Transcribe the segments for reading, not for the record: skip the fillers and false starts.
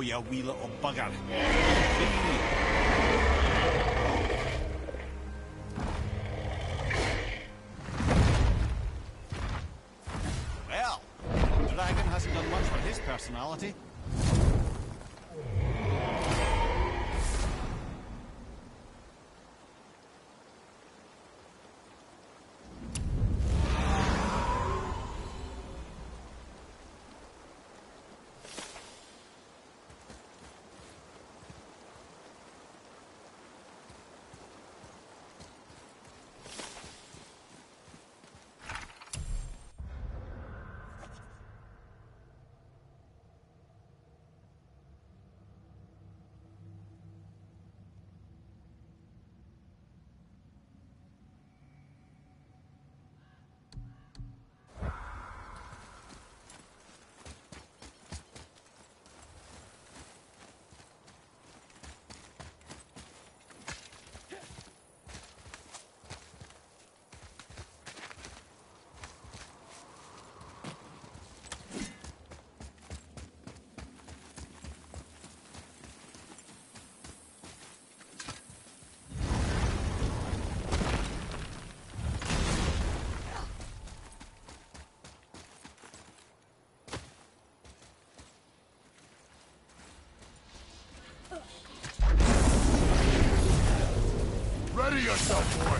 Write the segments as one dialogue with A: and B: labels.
A: you wee little bugger. Well, the dragon hasn't done much for his personality.
B: Ready yourself, boy!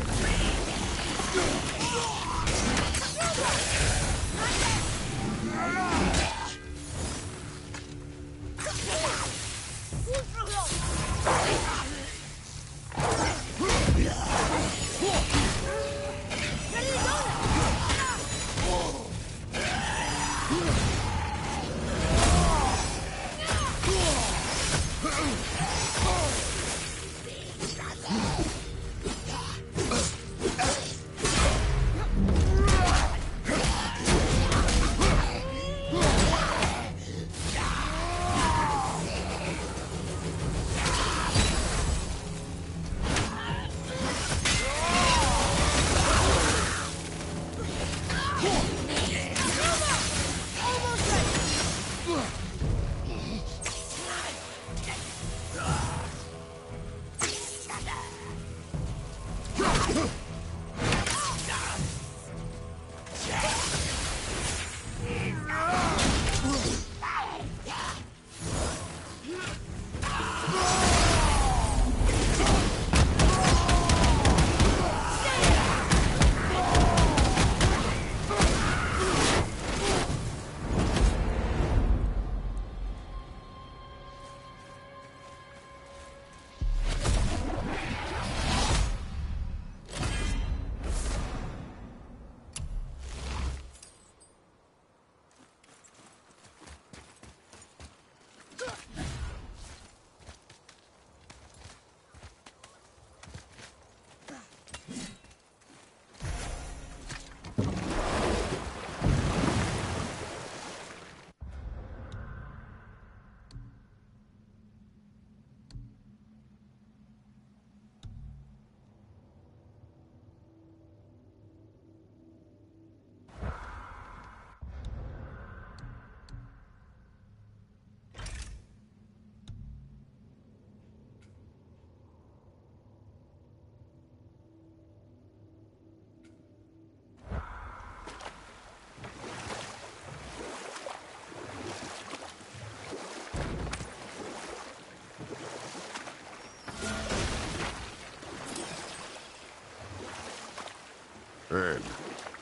B: Ed,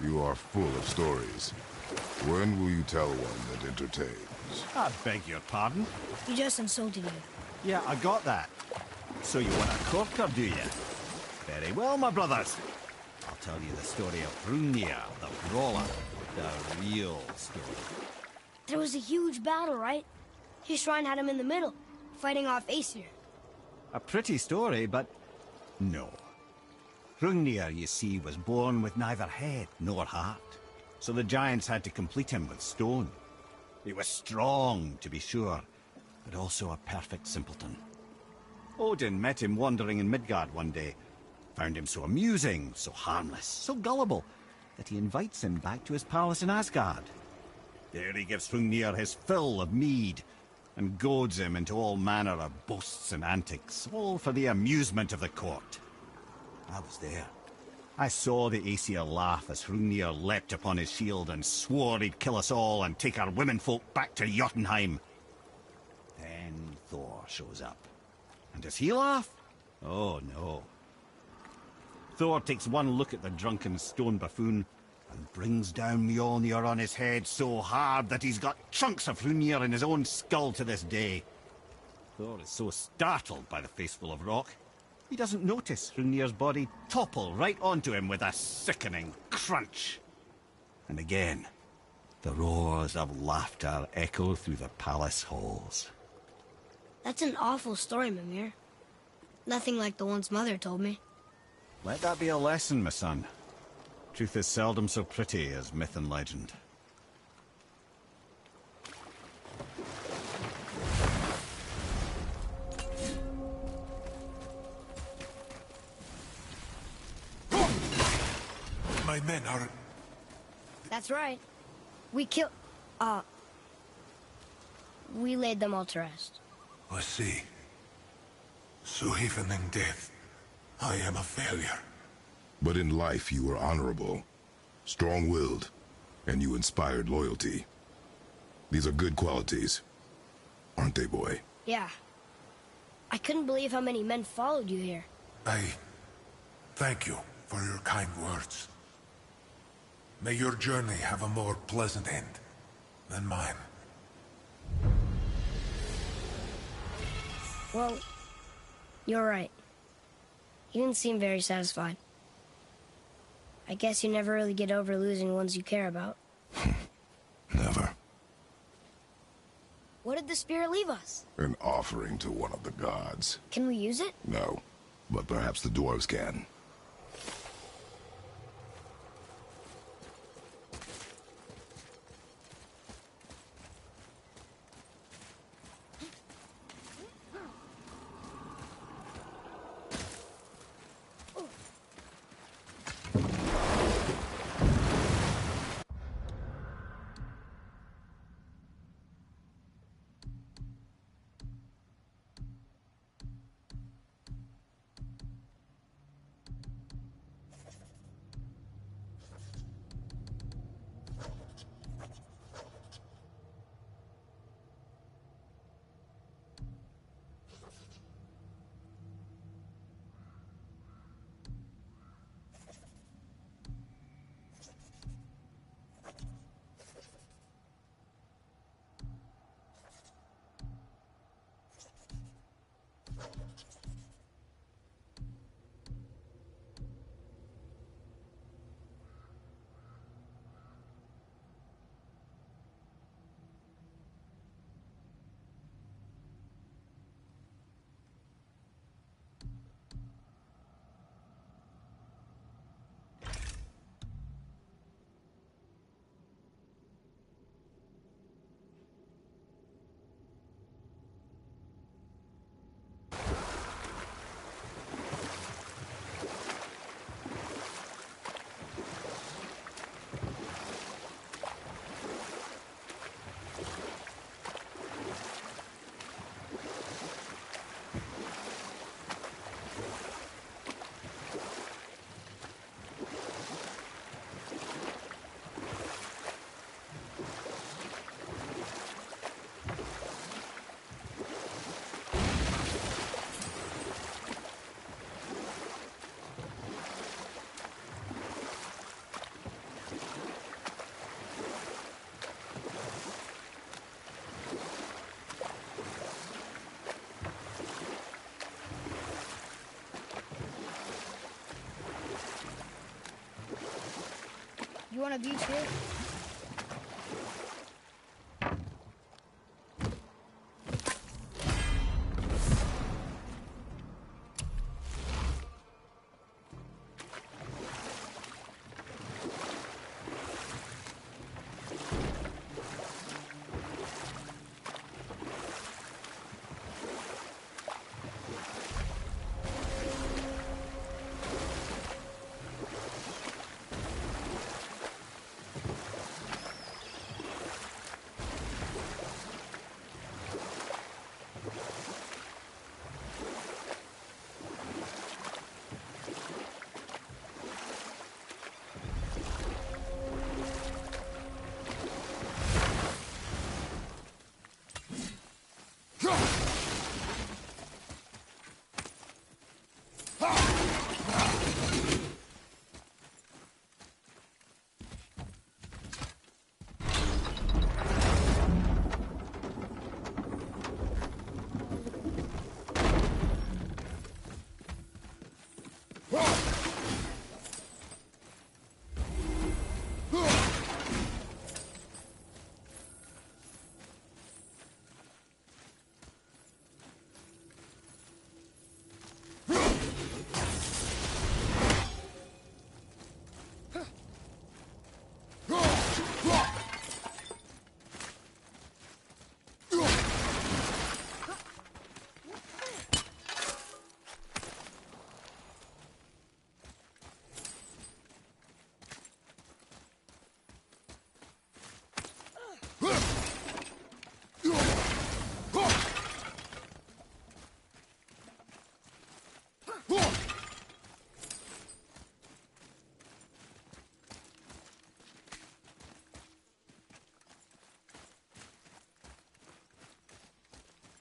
B: you are full of stories. When will you tell one that entertains?
A: I beg your pardon?
C: He just insulted you.
A: Yeah, I got that. So you want a corker, do you? Very well, my brothers. I'll tell you the story of Hrungnir, the brawler. The real story.
C: There was a huge battle, right? His shrine had him in the middle, fighting off Aesir.
A: A pretty story, but no. Hrungnir, you see, was born with neither head nor heart. So the giants had to complete him with stone. He was strong, to be sure, but also a perfect simpleton. Odin met him wandering in Midgard one day, found him so amusing, so harmless, so gullible, that he invites him back to his palace in Asgard. There he gives Hrungnir his fill of mead, and goads him into all manner of boasts and antics, all for the amusement of the court. I was there. I saw the Aesir laugh as Hrungnir leapt upon his shield and swore he'd kill us all and take our womenfolk back to Jotunheim. Then Thor shows up. And does he laugh? Oh, no. Thor takes one look at the drunken stone buffoon and brings down Mjolnir on his head so hard that he's got chunks of Hrungnir in his own skull to this day. Thor is so startled by the face full of rock, he doesn't notice Hrungnir's body topple right onto him with a sickening crunch. And again, the roars of laughter echo through the palace halls.
C: That's an awful story, Mimir. Nothing like the ones Mother told me.
A: Let that be a lesson, my son. Truth is seldom so pretty as myth and legend.
D: My men are...
C: That's right. We laid them all to rest.
D: I see. So even in death, I am a failure.
B: But in life you were honorable, strong-willed, and you inspired loyalty. These are good qualities, aren't they, boy?
C: Yeah. I couldn't believe how many men followed you here.
D: I thank you for your kind words. May your journey have a more pleasant end than mine.
C: Well, you're right. You didn't seem very satisfied. I guess you never really get over losing ones you care about.
B: Never.
C: What did the spirit leave us?
B: An offering to one of the gods.
C: Can we use it?
B: No, but perhaps the dwarves can.
C: You want a beach here?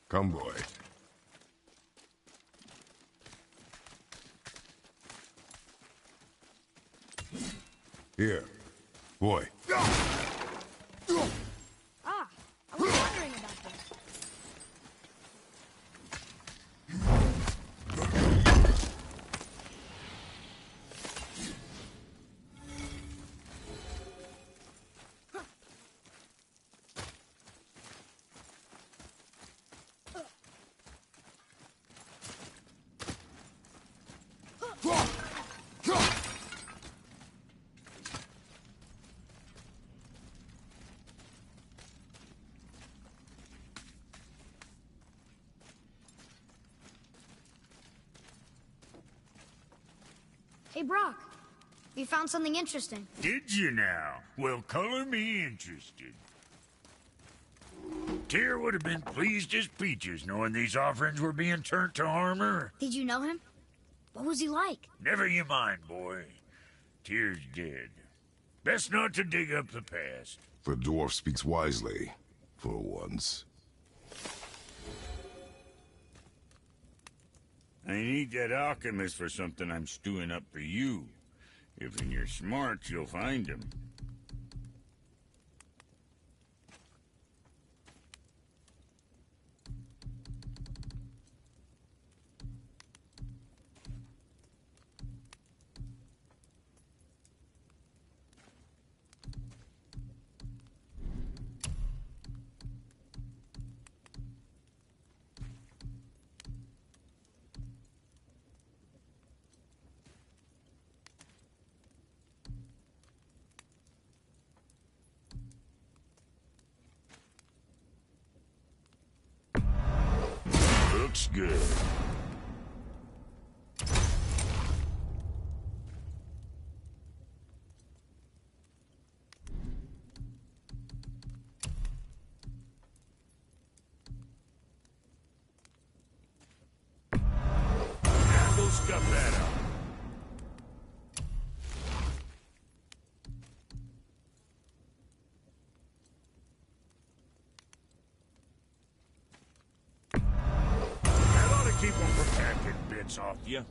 B: Come, boy. Here. Boy.
C: Ah, I was wondering about this. Hey, Brock. We found something interesting.
E: Did you now? Well, color me interested. Tyr would have been pleased as peaches knowing these offerings were being turned to armor.
C: Did you know him? What was he like?
E: Never you mind, boy. Tyr's dead. Best not to dig up the past.
B: The dwarf speaks wisely, for once.
E: I need that alchemist for something I'm stewing up for you. If you're smart, you'll find him. Looks good. Now go scuff that up. Keep them from hacking bits off you.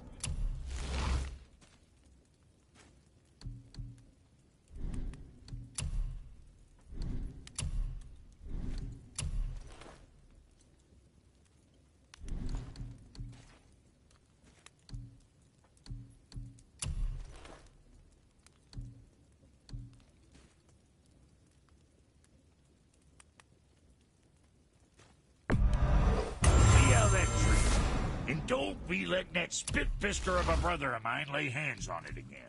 E: And don't be letting that spit-fister of a brother of mine lay hands on it again.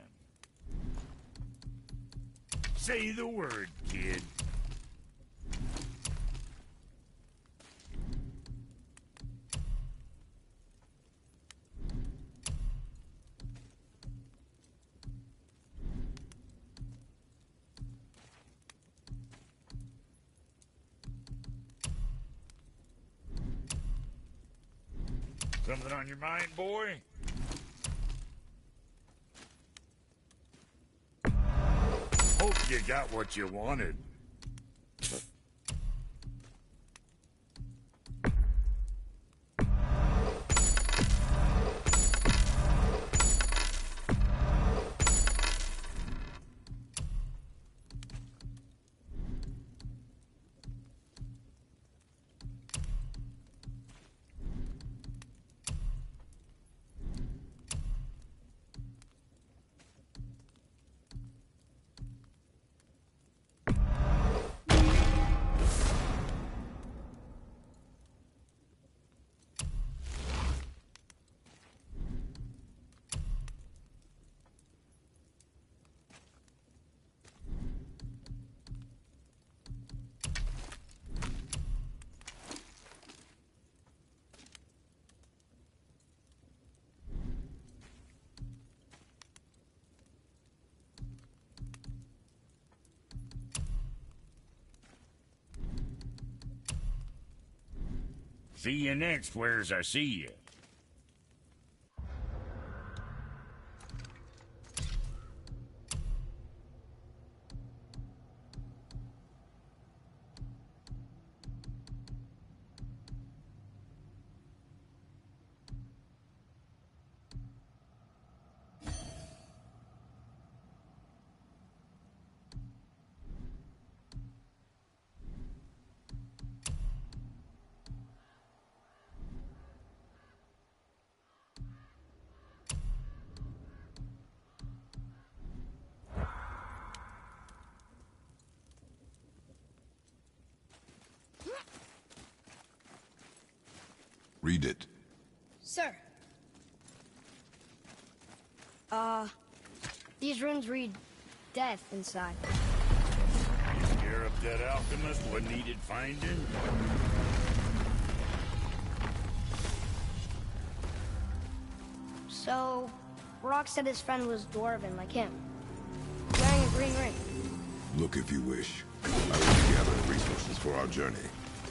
E: Say the word, kid. Something on your mind, boy? Hope you got what you wanted. See you next where's I see you.
B: Read it.
C: Sir. These runes read death inside.
E: You scare up that alchemist what needed finding?
C: So, Rock said his friend was dwarven like him, wearing a green ring.
B: Look if you wish. I want to gather resources for our journey.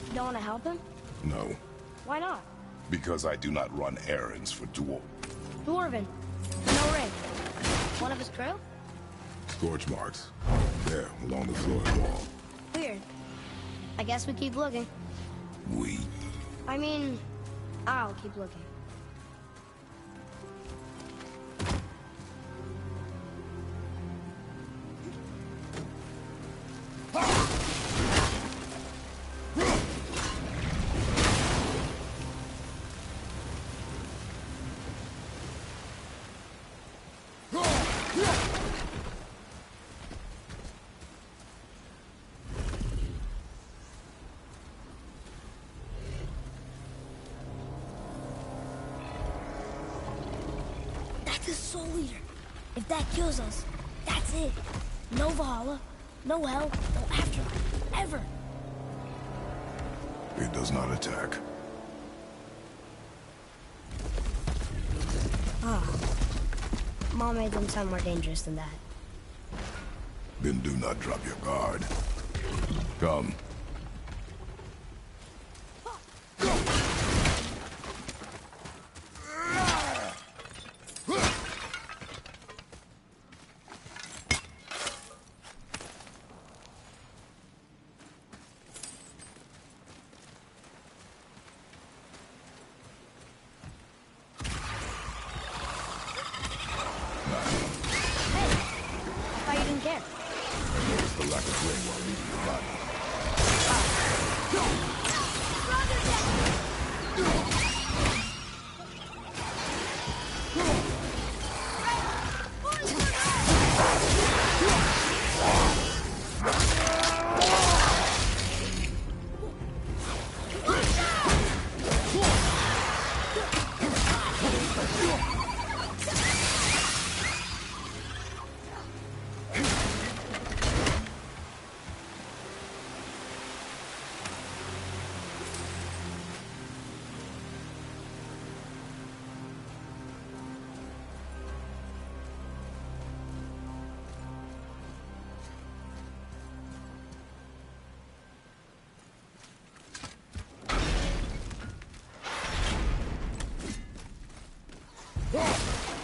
C: You don't want to help him?
B: No,
C: Why not?
B: because I do not run errands for dwarf.
C: Dwarven. No ring. One of his crew?
B: Scorch marks. There, along the floor and wall.
C: Weird. I guess we keep looking.
B: We.
C: I mean, I'll keep looking. That's a soul eater. If that kills us, that's it. No Valhalla, no hell, no afterlife, ever.
B: It does not attack.
C: Mom made them sound more dangerous than that.
B: Then do not drop your guard. Come.
C: I thought you didn't care.
B: Notice the lack of ring while leaving your body.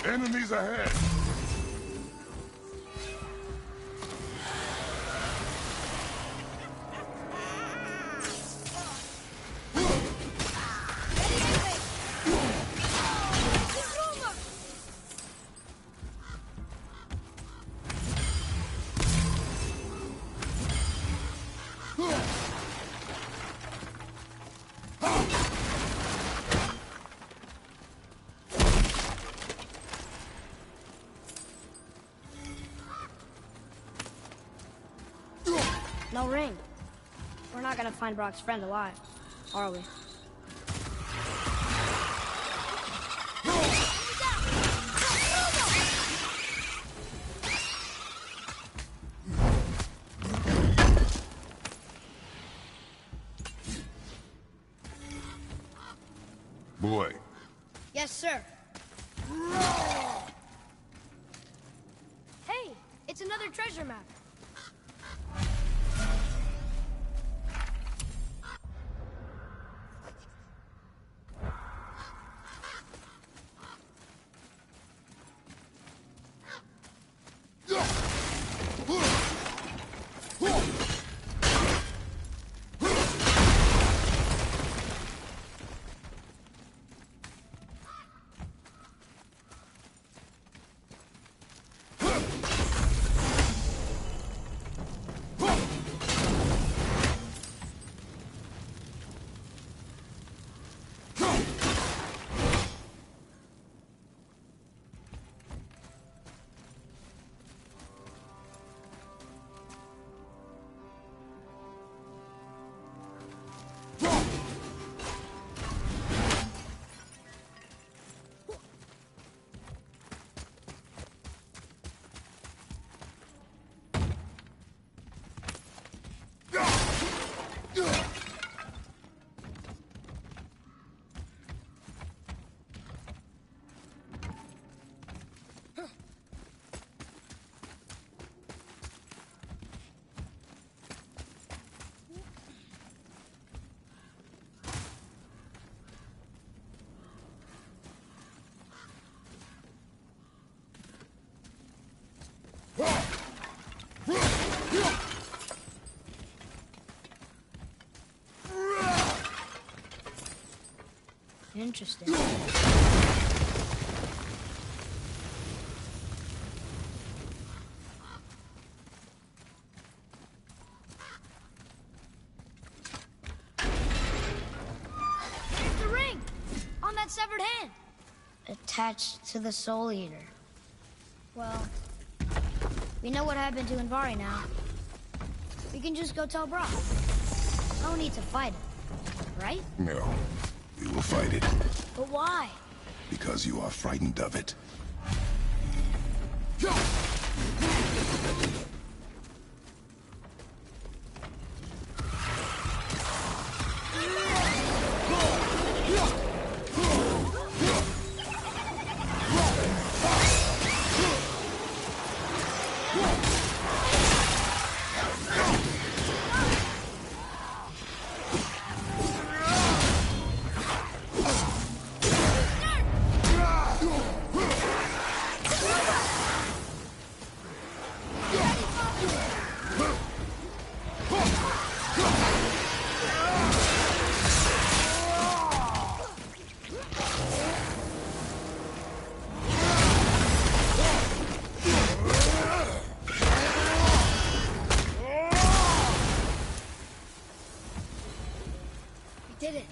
B: Enemies ahead!
C: No ring. We're not gonna find Brock's friend alive, are we?
B: Boy,
C: Yes, sir. Hey, it's another treasure map. interesting.
F: There's the ring! On that severed hand!
C: Attached to the Soul Eater.
F: Well, we know what happened to Anvari now. We can just go tell Brock. No need to fight it, right?
B: No. We will fight it,
F: But why?
B: because you are frightened of it.
F: We did it.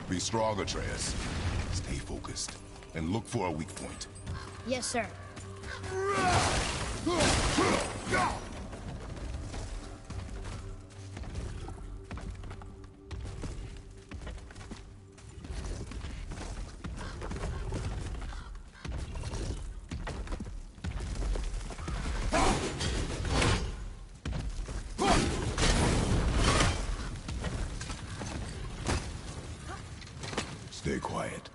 B: Be strong, Atreus. Stay focused, and look for a weak point.
C: Yes, sir.
B: Stay quiet.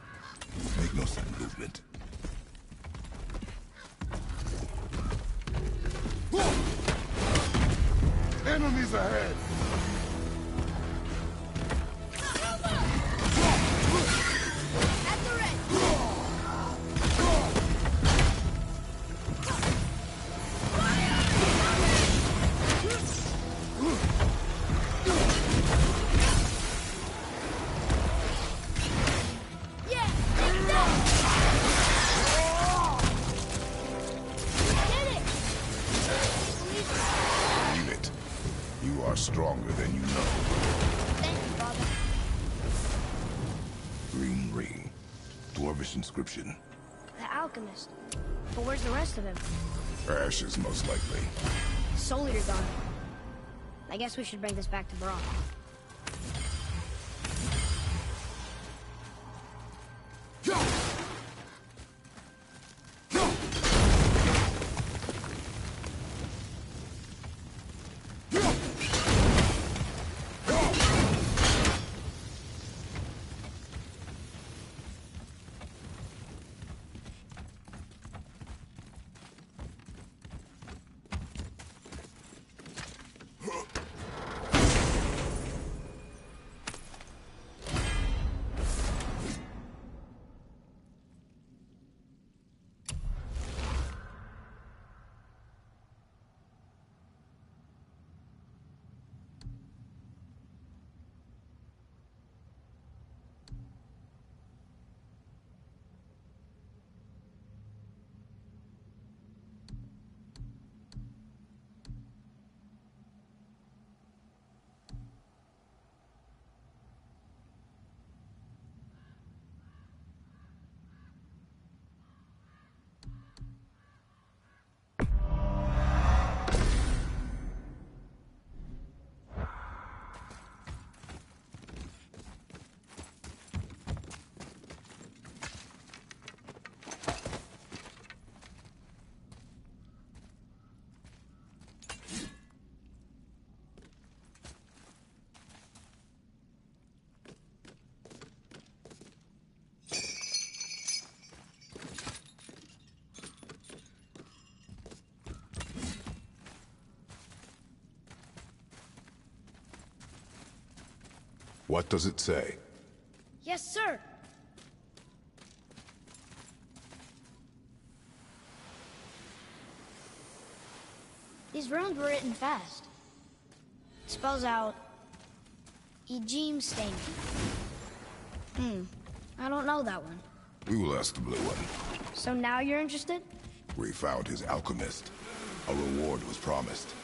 B: Make no sudden movement. Enemies ahead!
F: At the ready! Yeah! Take it down! Did it!
B: Believe it. You are stronger than you know.
F: Thank you, Father.
B: Green ring. Dwarvish inscription.
C: The alchemist. But where's the rest of him?
B: Ashes, most likely.
C: Soul Eater gone. I guess we should bring this back to Brock.
B: What does it say?
C: Yes, sir. These runes were written fast. It spells out Ejim Stain. I don't know that one.
B: We will ask the blue one.
C: So now you're interested?
B: We found his alchemist. A reward was promised.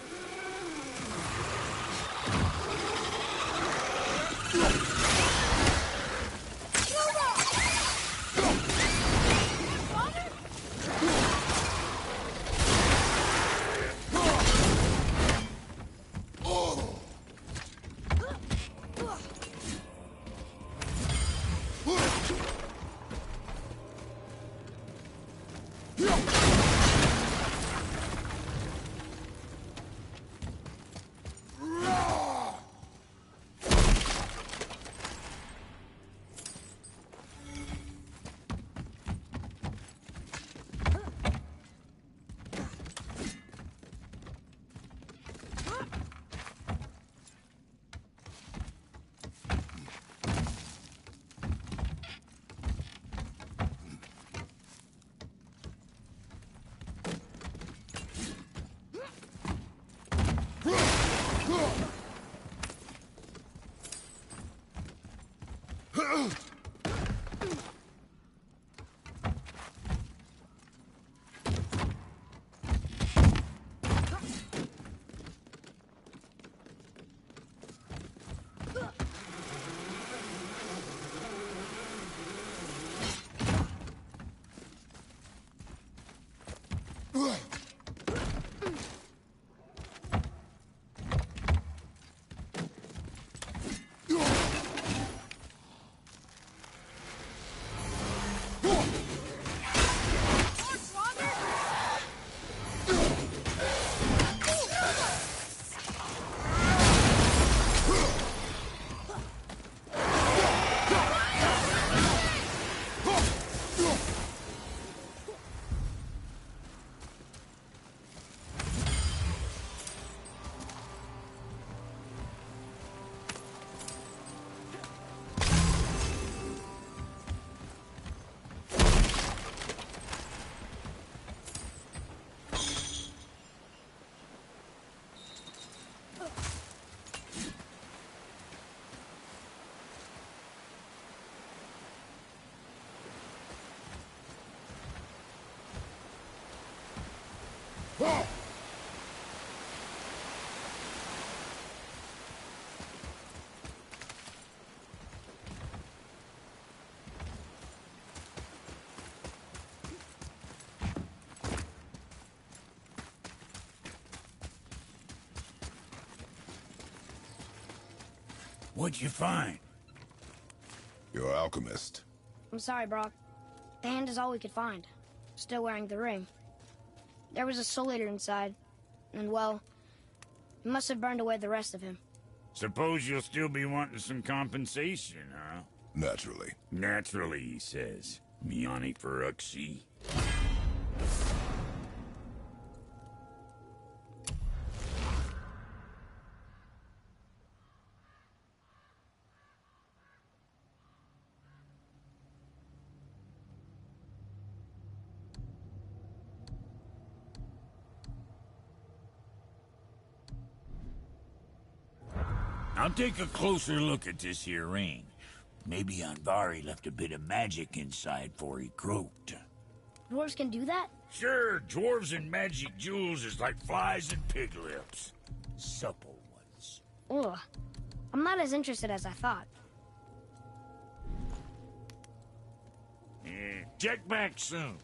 E: What'd you find?
B: Your alchemist.
C: I'm sorry, Brock. The hand is all we could find. Still wearing the ring. There was a soul eater inside. And, well, it must have burned away the rest of him.
E: Suppose you'll still be wanting some compensation, huh?
B: Naturally.
E: Naturally, he says. Miani Feruxi. I'll take a closer look at this here ring. Maybe Andvari left a bit of magic inside before he croaked.
C: Dwarves can do that?
E: Sure, dwarves and magic jewels is like flies and pig lips. Supple ones.
C: Ugh. I'm not as interested as I thought.
E: Yeah, check back soon.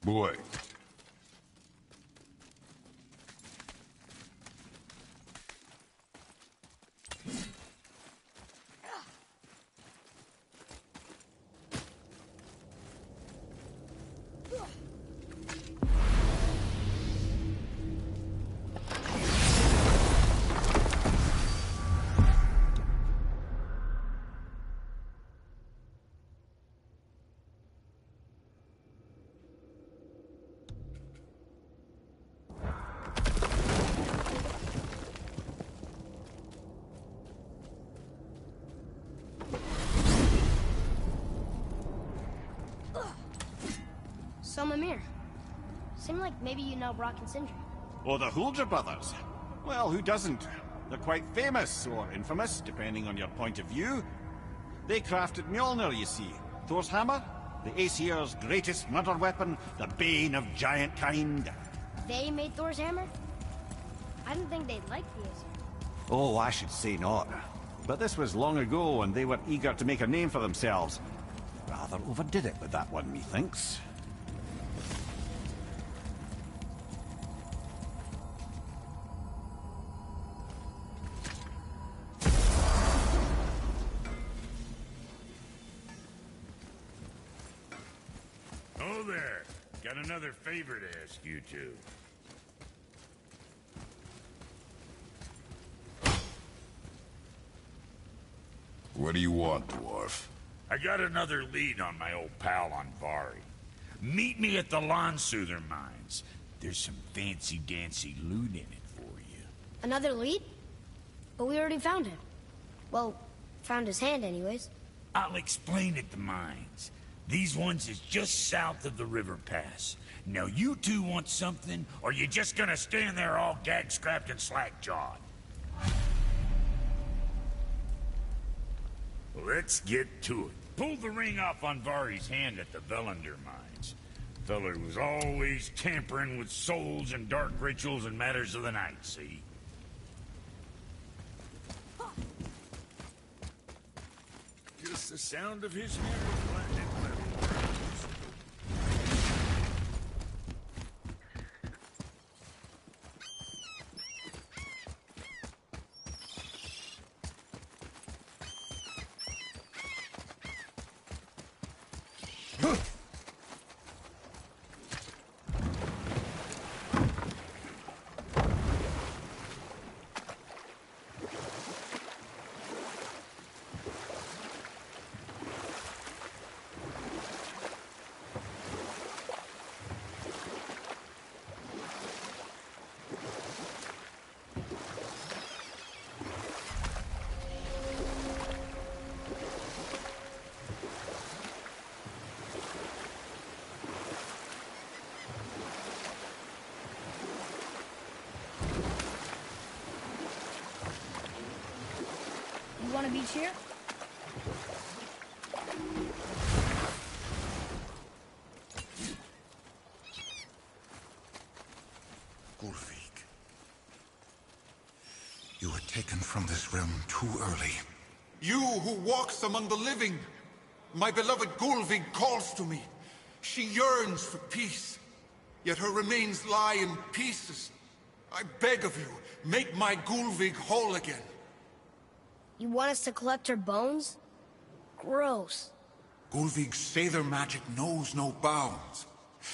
B: Boy.
C: So, Mimir. Seemed like maybe you know Brock and Sindri.
A: Oh, the Huldra brothers. Well, who doesn't? They're quite famous, or infamous, depending on your point of view. They crafted Mjolnir, you see. Thor's hammer, the Aesir's greatest murder weapon, the bane of giant kind.
C: They made Thor's hammer? I didn't think they'd like the Aesir.
A: Oh, I should say not. But this was long ago, and they were eager to make a name for themselves. Rather overdid it with that one, methinks.
E: Oh there. Got another favor to ask you two.
B: What do you want, dwarf?
E: I got another lead on my old pal Andvari. Meet me at the Lawnsoother mines. There's some fancy-dancy loot in it for you.
C: Another lead? But we already found him. Well, found his hand anyways.
E: I'll explain at the mines. These ones is just south of the river pass. Now you two want something, or you just gonna stand there all gag-scrapped and slack-jawed? Let's get to it. Pull the ring off Andvari's hand at the Velander mines. Feller was always tampering with souls and dark rituals and matters of the night, see? Just the sound of his hammer flattening metal.
C: You want a beach here?
D: Gullveig. You were taken from this realm too early. You who walks among the living! My beloved Gullveig calls to me. She yearns for peace, yet her remains lie in pieces. I beg of you, make my Gullveig whole again.
C: You want us to collect her bones? Gross.
D: Gullveig's Sather magic knows no bounds.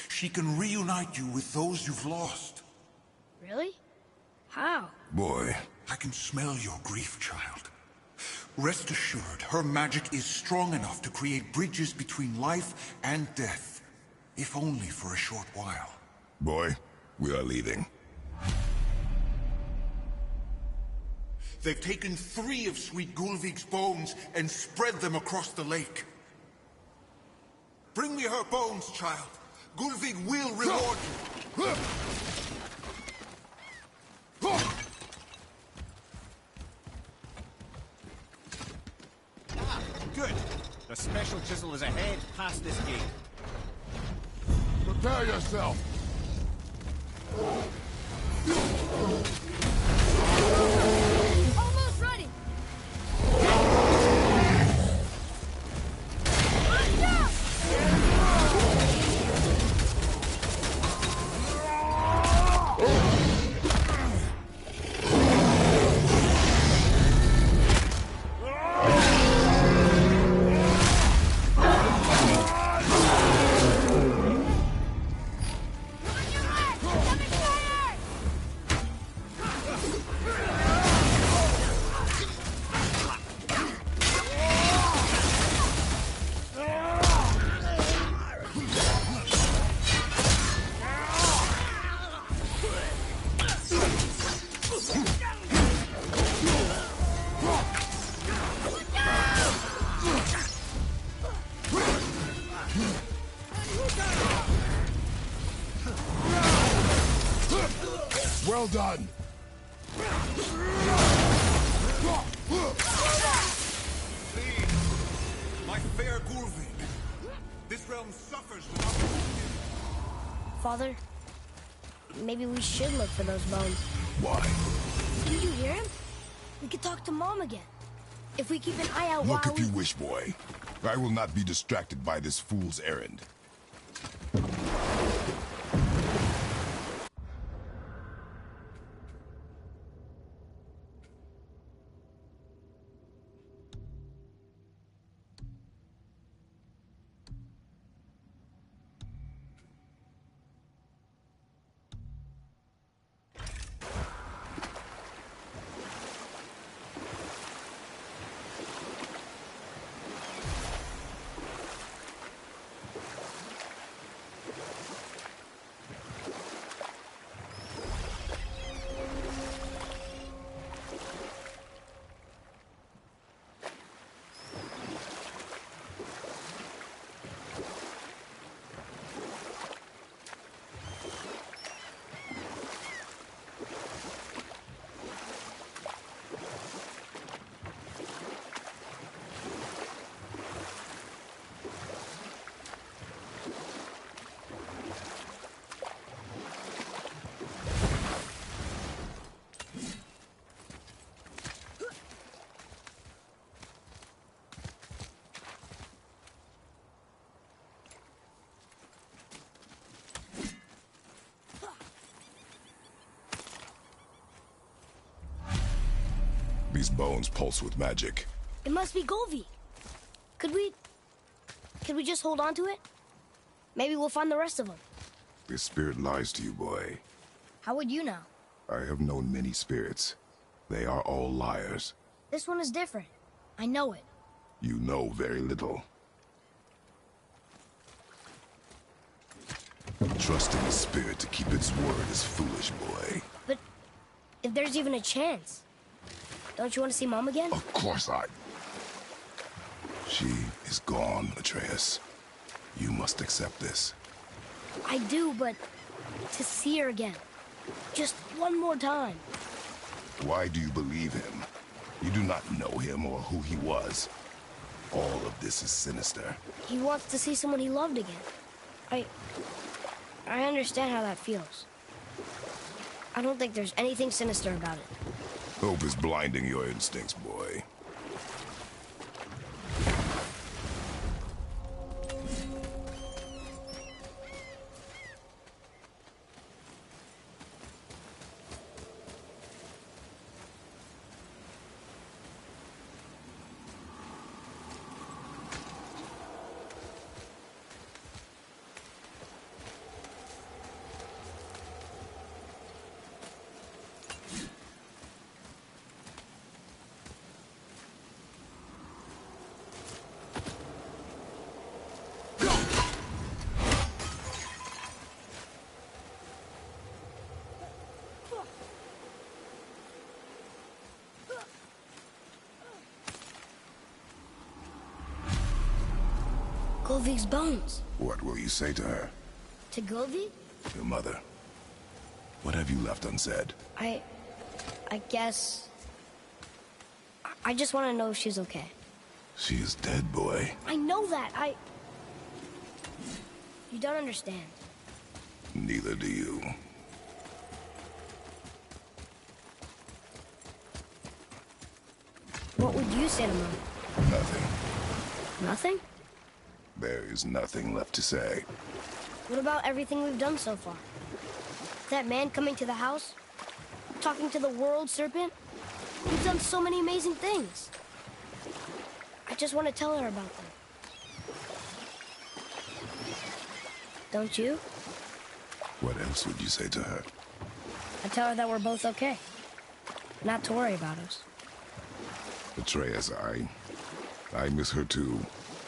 D: She can reunite you with those you've lost.
C: Really? How?
B: Boy.
D: I can smell your grief, child. Rest assured, her magic is strong enough to create bridges between life and death. If only for a short while.
B: Boy, we are leaving.
D: They've taken 3 of Sweet Gullveig's bones and spread them across the lake. Bring me her bones, child. Gullveig will reward you.
A: Ah, good. The special chisel is ahead, past this gate.
B: Prepare yourself!
C: Almost ready!
B: Well done!
D: Please, my fair Gulving. This realm suffers without you.
C: Father, maybe we should look for those bones.
B: Why?
C: Did you hear him? We could talk to Mom again. If we keep an eye out
B: Look
C: while
B: if you wish, boy. I will not be distracted by this fool's errand. These bones pulse with magic.
C: It must be Golvi. Could we just hold on to it? Maybe we'll find the rest of them.
B: This spirit lies to you, boy.
F: How would you know?
B: I have known many spirits. They are all liars.
F: This one is different. I know it.
B: You know very little. Trusting a spirit to keep its word is foolish, boy.
C: But if there's even a chance, don't you want to see Mom again?
B: Of course I... She is gone, Atreus. You must accept this.
C: I do, but to see her again. Just one more time.
B: Why do you believe him? You do not know him or who he was. All of this is sinister.
C: He wants to see someone he loved again. I understand how that feels. I don't think there's anything sinister about it.
B: Hope is blinding your instincts, boy.
C: Golvik's bones.
B: What will you say to her?
C: To Golvi?
B: Your mother. What have you left unsaid?
C: I guess... I just want to know if she's okay.
B: She is dead, boy.
C: I know that. You don't understand.
B: Neither do you.
C: What would you say to Mom?
B: Nothing.
C: Nothing?
B: There is nothing left to say.
C: What about everything we've done so far? That man coming to the house? Talking to the world serpent? We've done so many amazing things. I just want to tell her about them. Don't you?
B: What else would you say to her?
C: I tell her that we're both okay. Not to worry about us.
B: Atreus, I miss her too.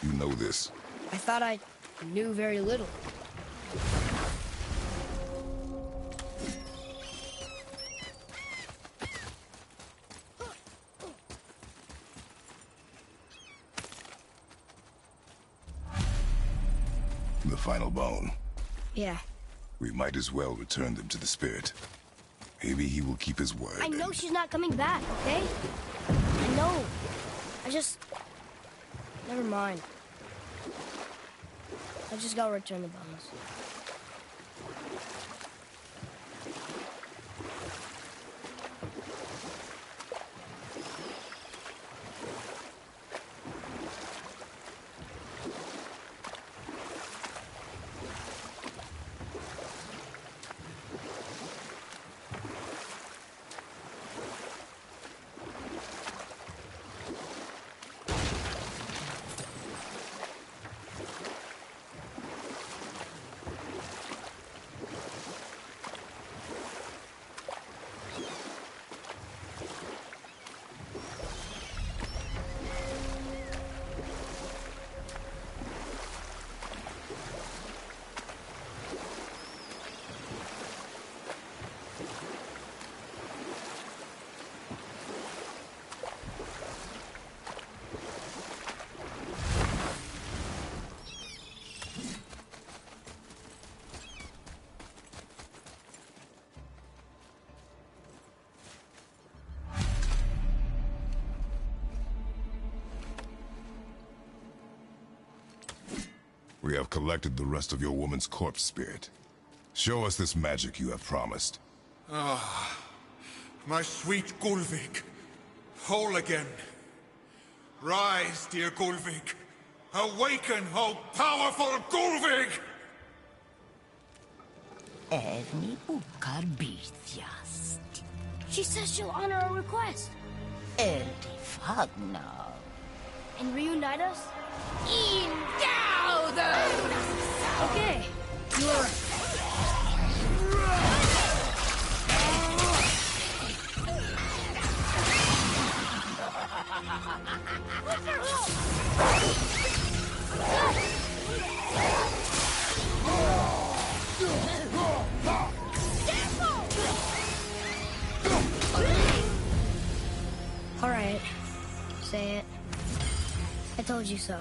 B: You know this.
C: I thought I knew very little.
B: The final bone.
C: Yeah.
B: We might as well return them to the spirit. Maybe he will keep his word.
C: I know she's not coming back, okay? I know. Never mind. I just gotta return the bones.
B: We have collected the rest of your woman's corpse spirit. Show us this magic you have promised.
D: Ah, my sweet Gullveig. Whole again. Rise, dear Gullveig. Awaken, oh powerful Gullveig!
G: Erni ukar bitjast.
C: She says she'll honor our request.
G: Erdi fagnar.
C: And reunite us? Okay. You're right. All right. Say it. I told you so.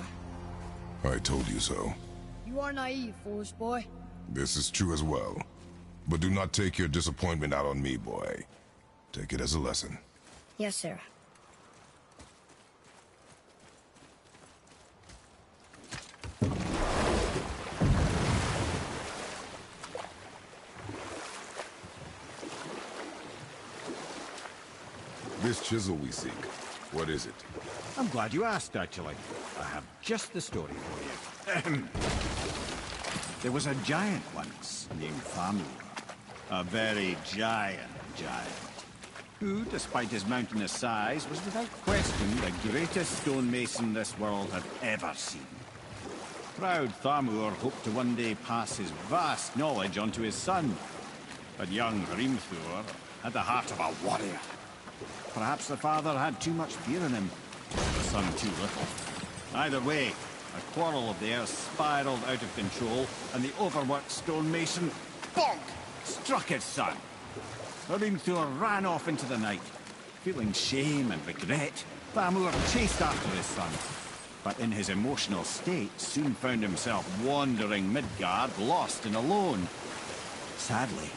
B: I told you so.
F: You are naive, foolish boy.
B: This is true as well. But do not take your disappointment out on me, boy. Take it as a lesson.
C: Yes, sir.
B: This chisel we seek, what is it?
A: I'm glad you asked, actually. I have just the story for you. There was a giant once, named Thamur. A very giant, who, despite his mountainous size, was without question the greatest stonemason this world had ever seen. Proud Thamur hoped to one day pass his vast knowledge on to his son. But young Hrimthur had the heart of a warrior. Perhaps the father had too much fear in him, the son too little. Either way, a quarrel of theirs spiraled out of control, and the overworked stonemason, bonk, struck his son. Hrimthur ran off into the night. Feeling shame and regret, Thamur chased after his son. But in his emotional state, soon found himself wandering Midgard, lost and alone. Sadly,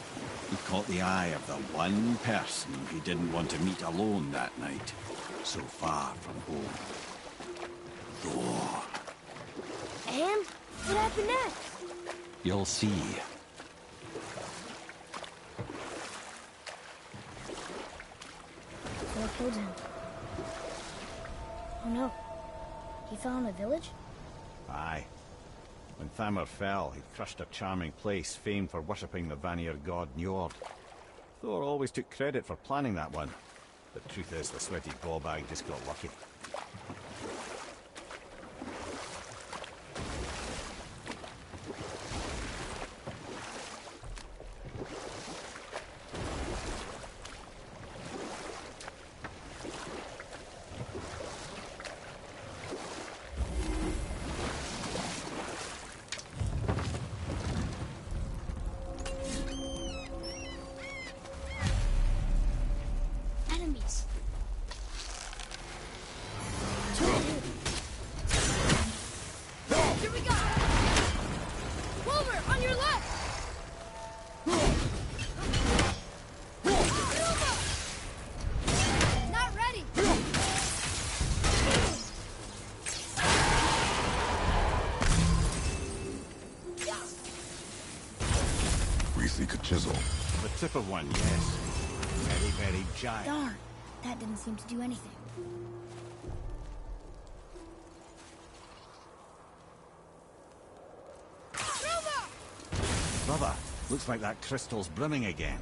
A: he caught the eye of the one person he didn't want to meet alone that night, so far from home. Thor.
C: And what happened next?
A: You'll see.
C: Thor killed him. Oh no. He fell in a village?
A: Aye. When Thamur fell, he crushed a charming place famed for worshipping the Vanir god Njord. Thor always took credit for planning that one. The truth is, the sweaty ballbag just got lucky.
B: like a chisel.
A: The tip of one, yes. Very, very giant.
F: Darn, that didn't seem to do anything.
A: Brother, looks like that crystal's brimming again.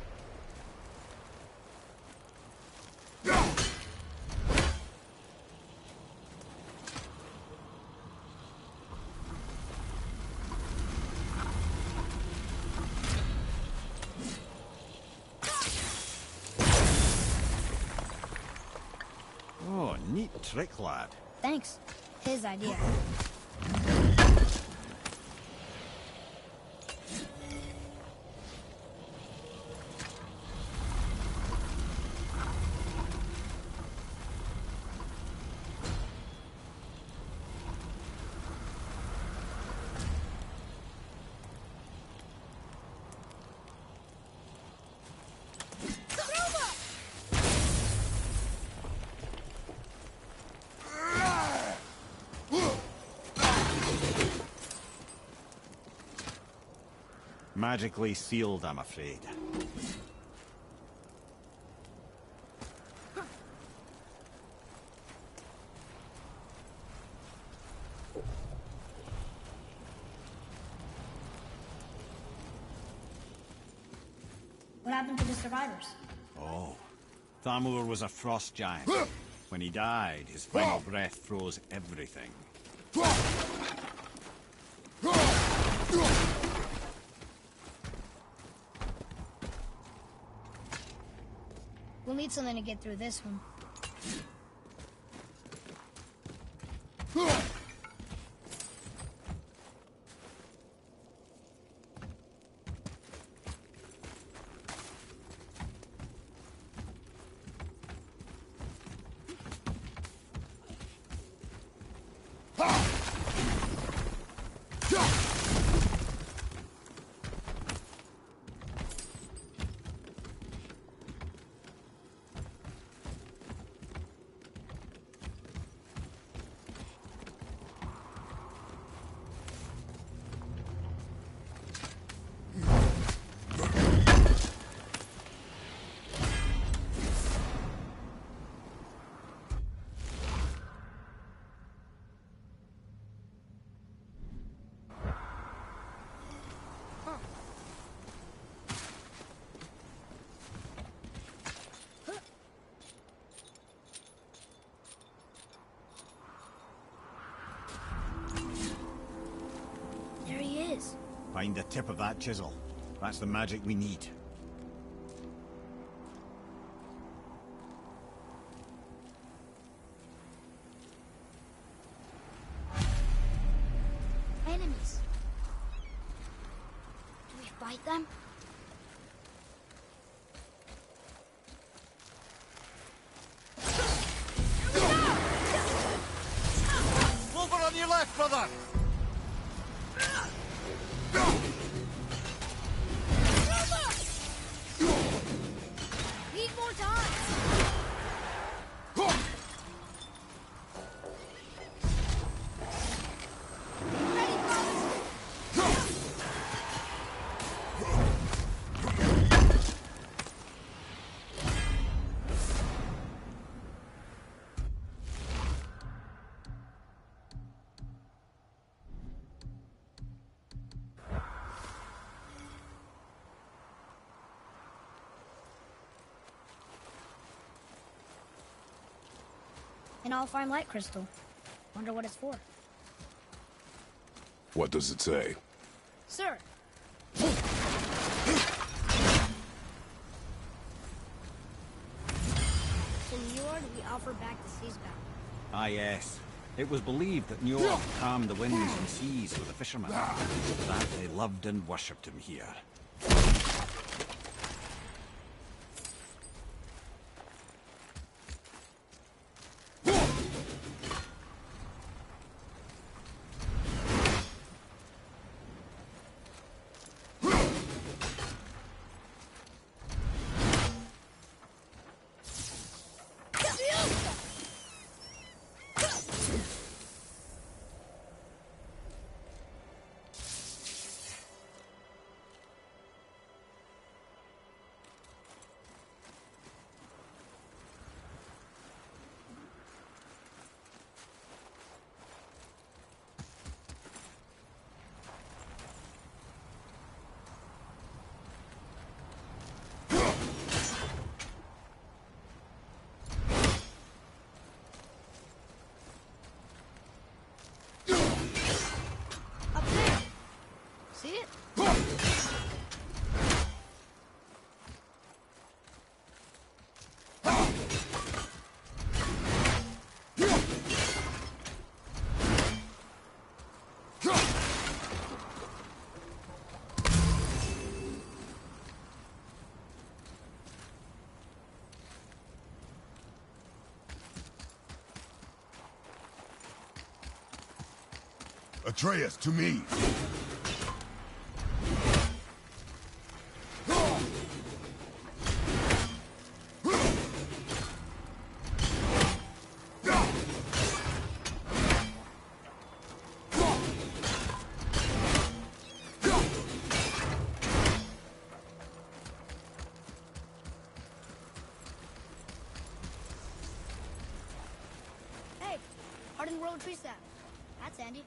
A: Oh, neat trick, lad.
F: Thanks. His idea.
A: Magically sealed, I'm afraid.
F: What happened to the survivors?
A: Oh. Thamur was a frost giant. When he died, his final breath froze everything.
F: We'll need something to get through this one.
C: There he is.
A: Find the tip of that chisel. That's the magic we need.
C: Enemies. Do we fight them?
A: Over on your left, brother!
F: Need more time! Ready, brothers! An all-fine light crystal. Wonder what it's for.
B: What does it say?
F: Sir,
C: To Njord, we offer back the seas bound.
A: Ah, yes. It was believed that Njord calmed the winds and seas for the fishermen. That they loved and worshipped him here.
C: it?
B: Atreus, to me!
F: Hey, hardened royal tree sap. That's handy.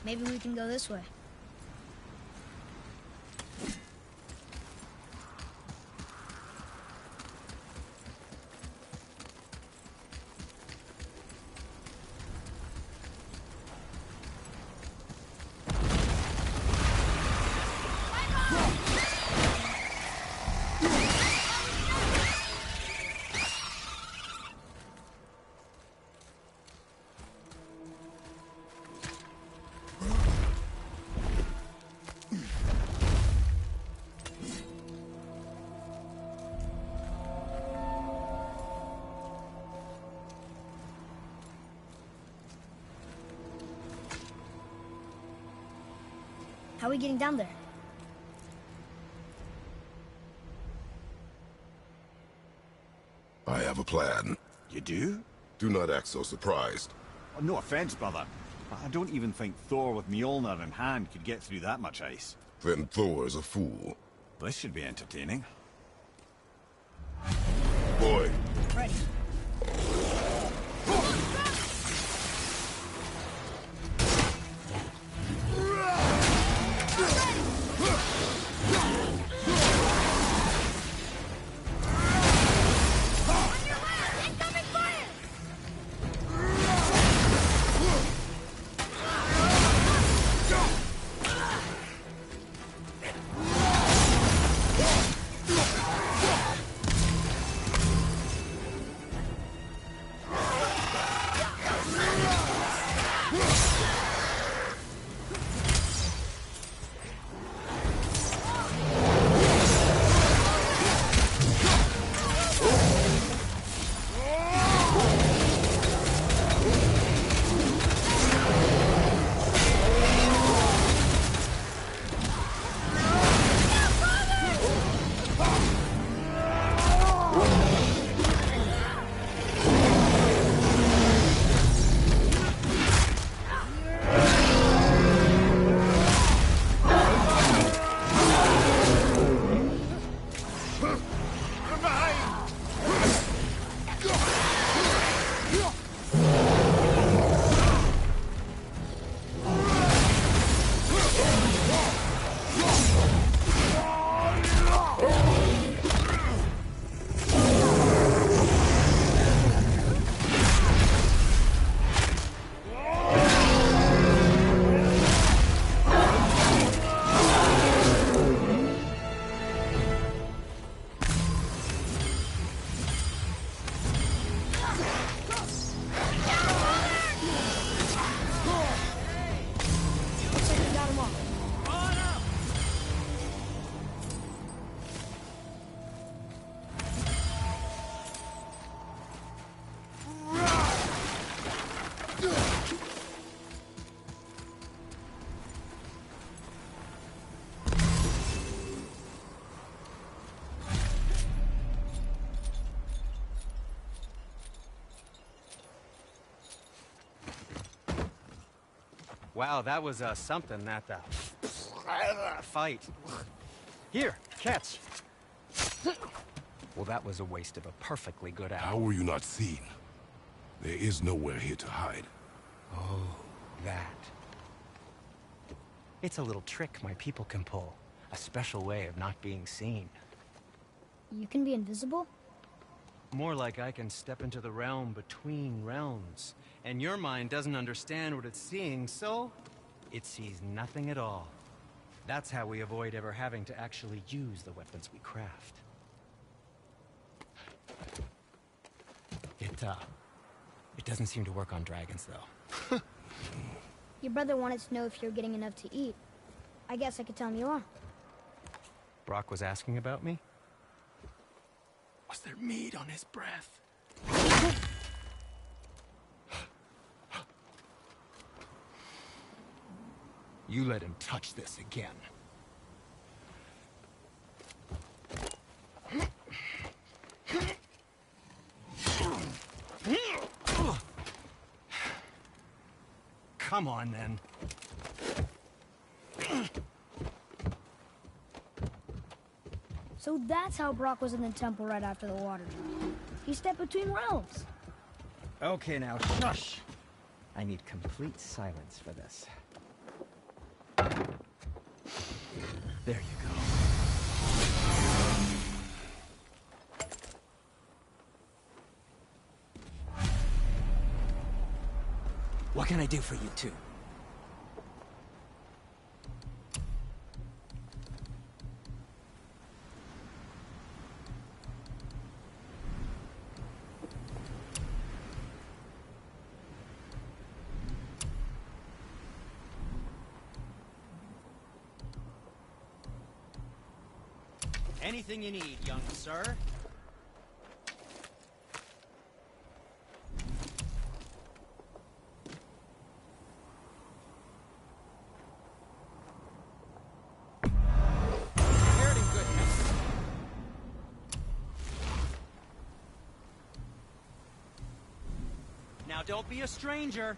F: Maybe we can go this way. How are we getting down there?
B: I have a plan.
A: You do?
B: Do not act so surprised.
A: Oh, no offense, brother, but I don't even think Thor with Mjolnir in hand could get through that much ice.
B: Then Thor is a fool.
A: This should be entertaining.
B: Boy,
F: Ready.
H: Wow, that was something, that fight. Here, catch. Well, that was a waste of a perfectly good
B: how
H: apple.
B: were you not seen? There is nowhere here to hide.
H: Oh, that. It's a little trick my people can pull. A special way of not being seen.
F: You can be invisible?
H: More like I can step into the realm between realms. And your mind doesn't understand what it's seeing, so it sees nothing at all. That's how we avoid ever having to actually use the weapons we craft. It doesn't seem to work on dragons, though.
F: Your brother wanted to know if you're getting enough to eat. I guess I could tell him you are.
H: Brock was asking about me? Was there meat on his breath? You let him touch this again. Come on, then.
F: So that's how Brock was in the temple right after the water drop. He stepped between realms.
H: Okay, now, shush! I need complete silence for this. There you go. What can I do for you two? Anything you need, young sir. Don't be a stranger.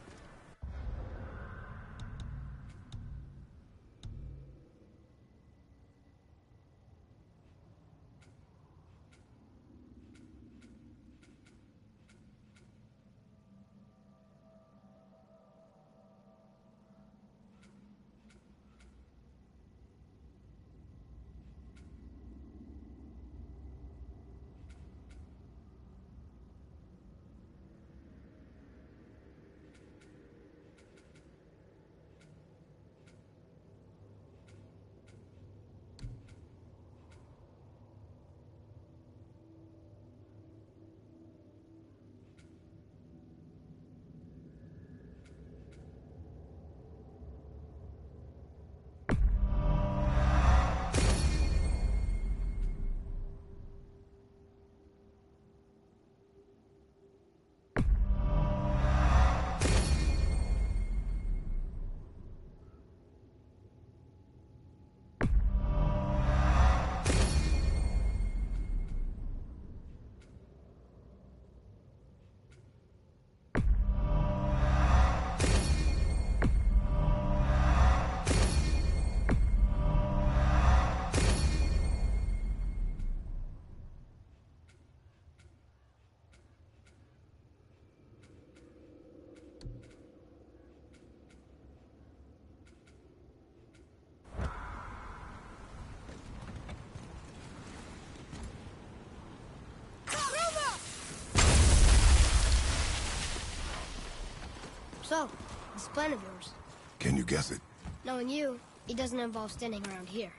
C: So, this plan of yours.
B: Can you guess it?
C: Knowing you, it doesn't involve standing around here.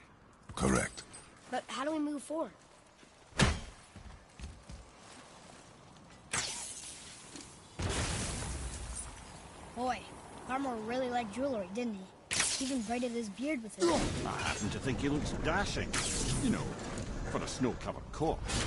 B: Correct.
C: But how do we move forward? Boy, Armor really liked jewelry, didn't he? Even braided his beard with it.
A: I happen to think he looks dashing. You know, for a snow-covered corpse.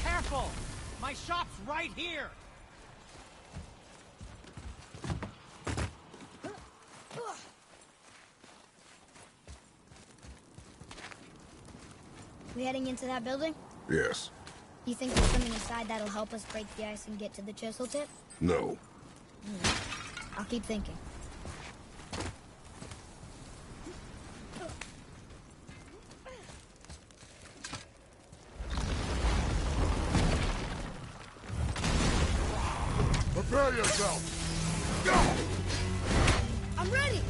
H: Careful! My shop's right here!
F: We heading into that building?
B: Yes.
F: You think there's something inside that'll help us break the ice and get to the chisel tip?
B: No.
F: I'll keep thinking.
B: Prepare yourself! Go!
C: I'm ready!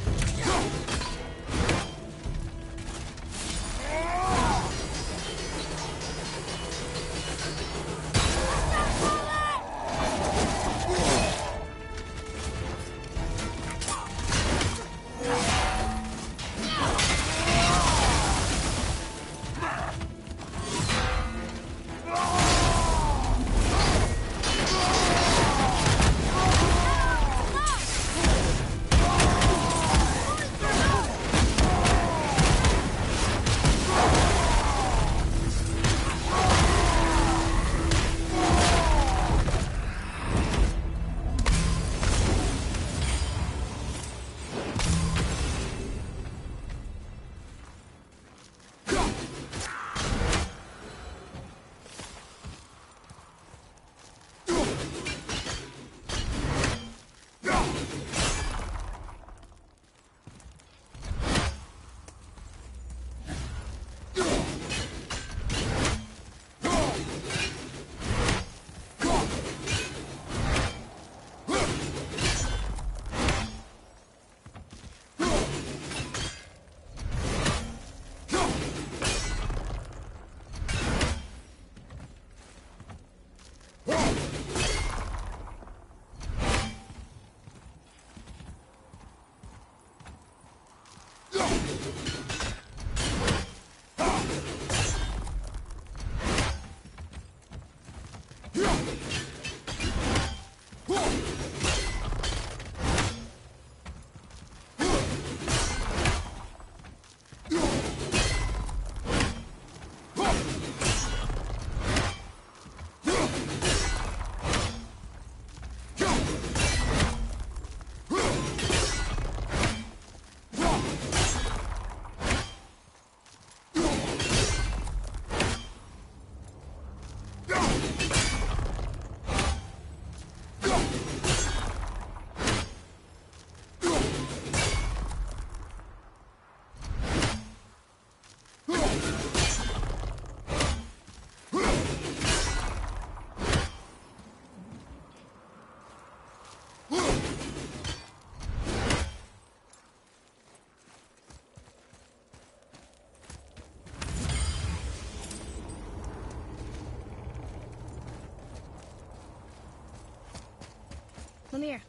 F: Come here.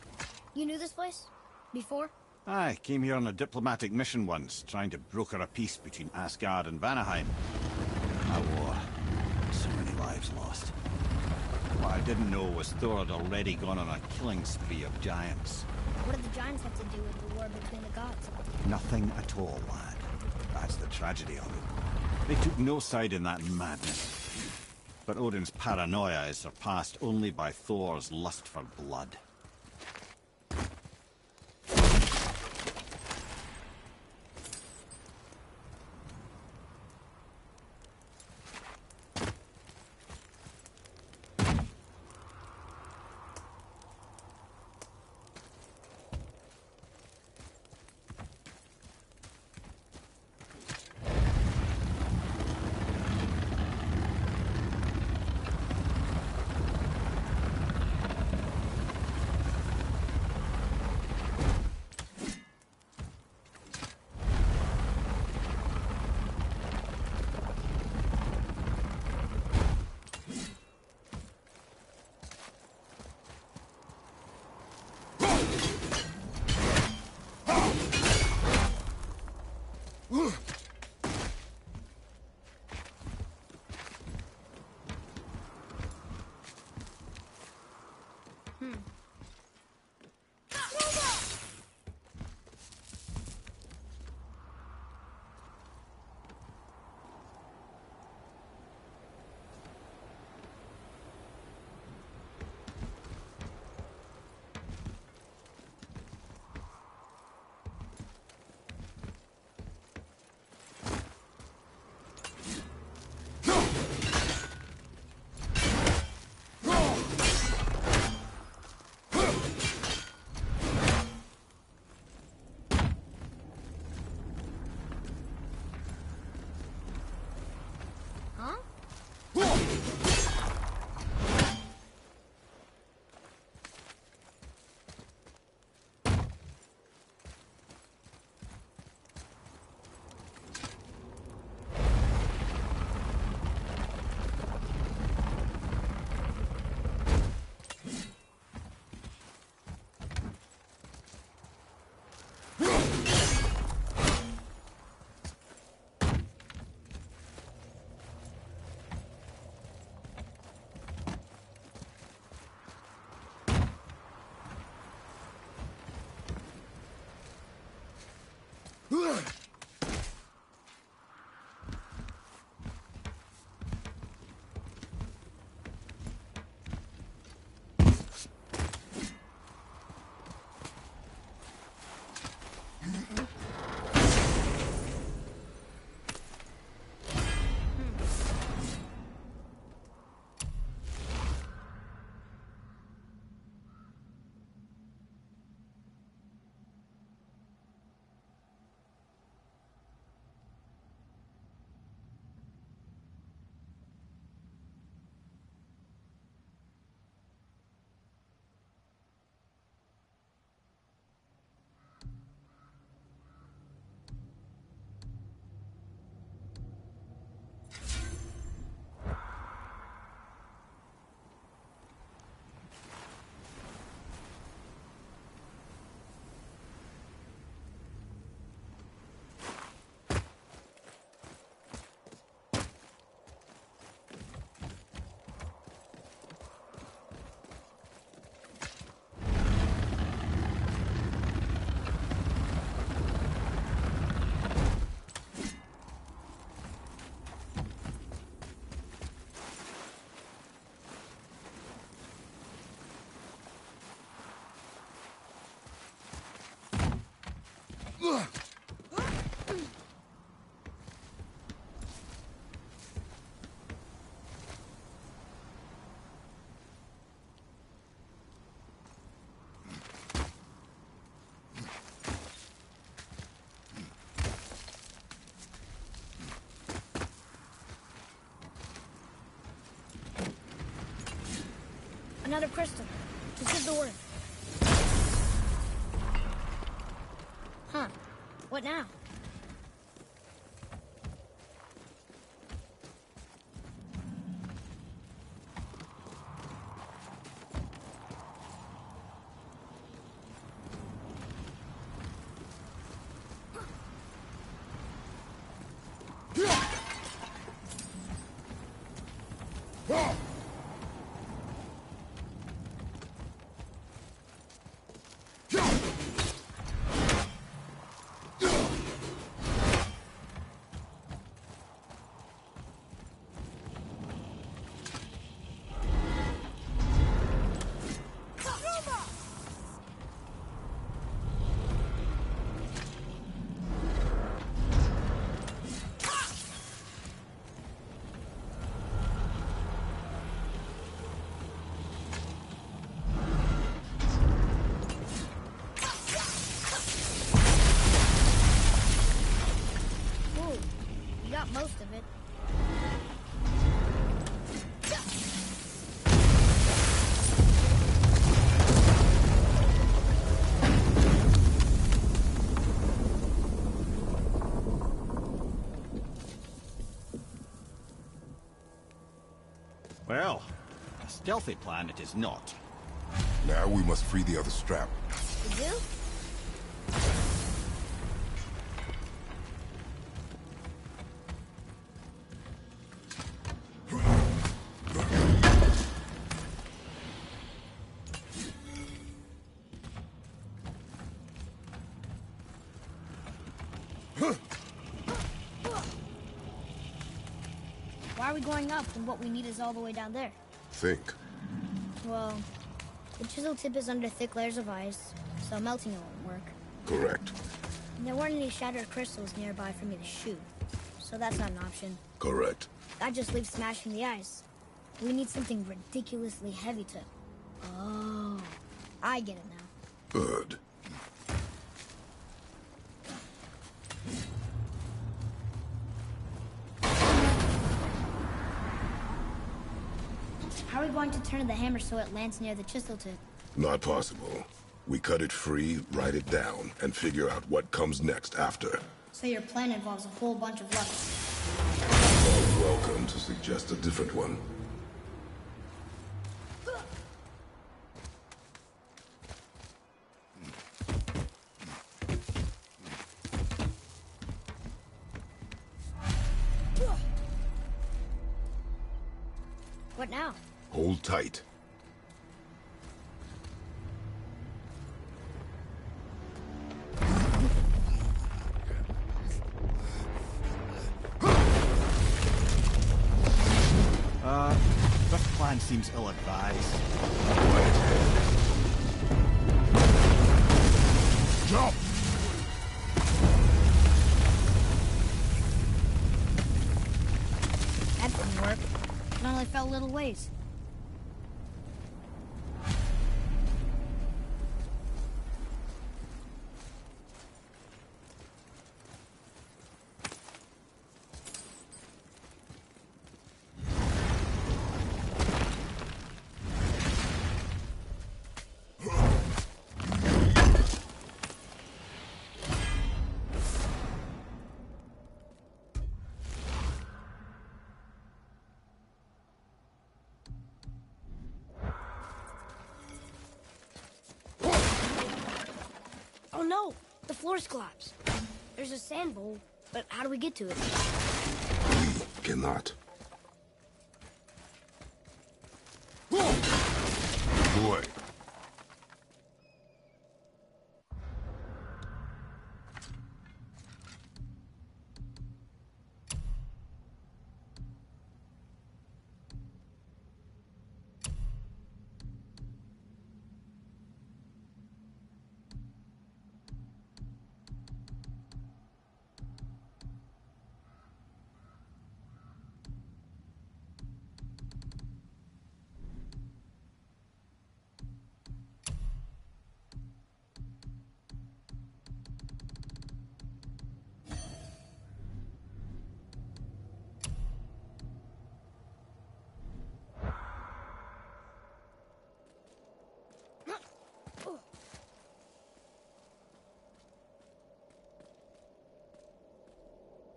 F: You knew this place? Before?
A: I came here on a diplomatic mission once, trying to broker a peace between Asgard and Vanaheim. A war. So many lives lost. What I didn't know was Thor had already gone on a killing spree of giants.
F: What did the giants have to do with the war between the gods?
A: Nothing at all, lad. That's the tragedy of it. They took no side in that madness. But Odin's paranoia is surpassed only by Thor's lust for blood.
F: Another crystal. This is the word. Huh. What now? Not most of it.
A: Well, a stealthy plan it is not.
B: Now we must free the other strap.
F: You do? Why are we going up when what we need is all the way down there?
B: Think.
F: Well, the chisel tip is under thick layers of ice, so melting it won't work.
B: Correct.
F: And there weren't any shattered crystals nearby for me to shoot, so that's not an option.
B: Correct.
F: That just leaves smashing the ice. We need something ridiculously heavy to... Oh, I get it now.
B: Good.
F: How are we going to turn the hammer so it lands near the chisel tip?
B: Not possible. We cut it free, write it down, and figure out what comes next after.
F: So your plan involves a whole bunch of levels.
B: You're welcome to suggest a different one.
F: What now?
B: Hold tight.
A: This plan seems ill-advised.
B: Jump!
F: That didn't work. It only fell a little ways. Oh no! The floor's collapsed. There's a sand bowl, but how do we get to it?
B: We cannot. Boy.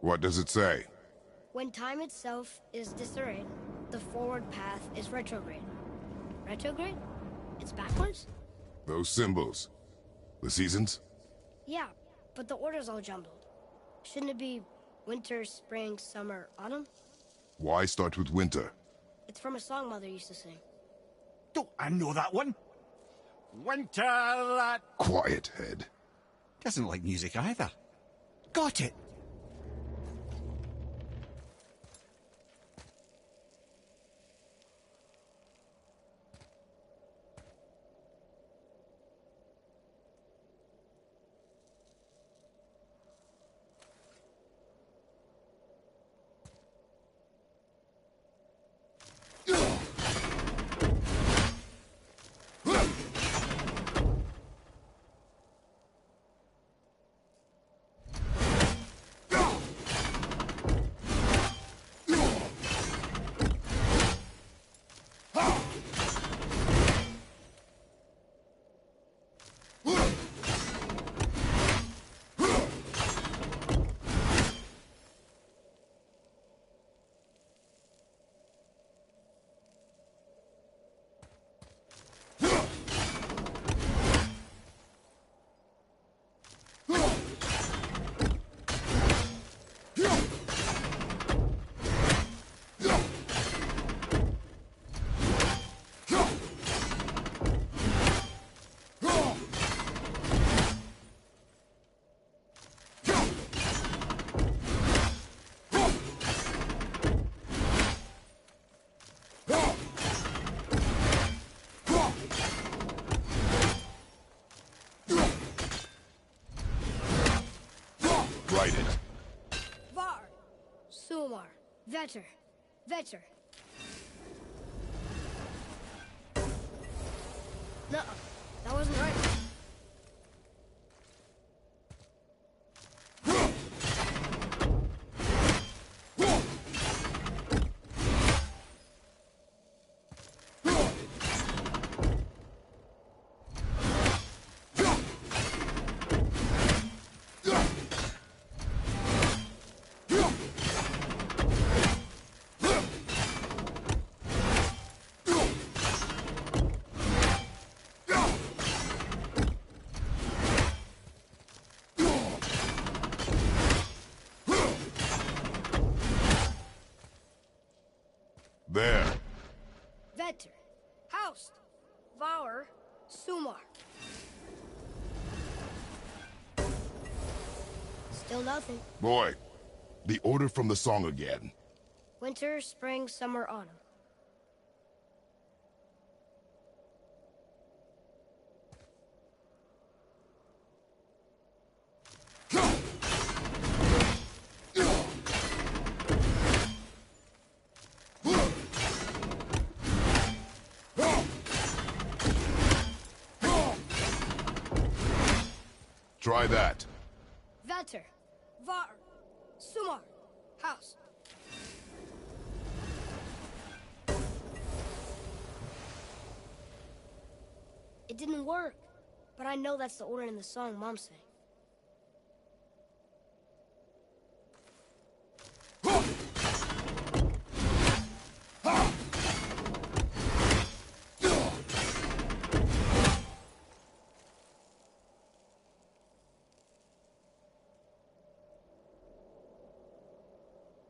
B: What does it say?
C: When time itself is disarrayed, the forward path is retrograde. Retrograde? It's backwards?
B: Those symbols. The seasons?
C: Yeah, but the order's all jumbled. Shouldn't it be winter, spring, summer, autumn?
B: Why start with winter?
C: It's from a song Mother used to sing.
A: Don't I know that one? Winter that...
B: Quiet, Head.
A: Doesn't like music either. Got it.
B: Write it.
C: Var. Sumar. Vetter. Vetter. No, that wasn't right.
B: There.
C: Vetter. Haust. Vaur. Sumar. Still nothing.
B: Boy, the order from the song again.
C: Winter, spring, summer, autumn.
B: Try that.
C: Vetter. Var. Sumar. Haust. It didn't work, but I know that's the order in the song Mom sang.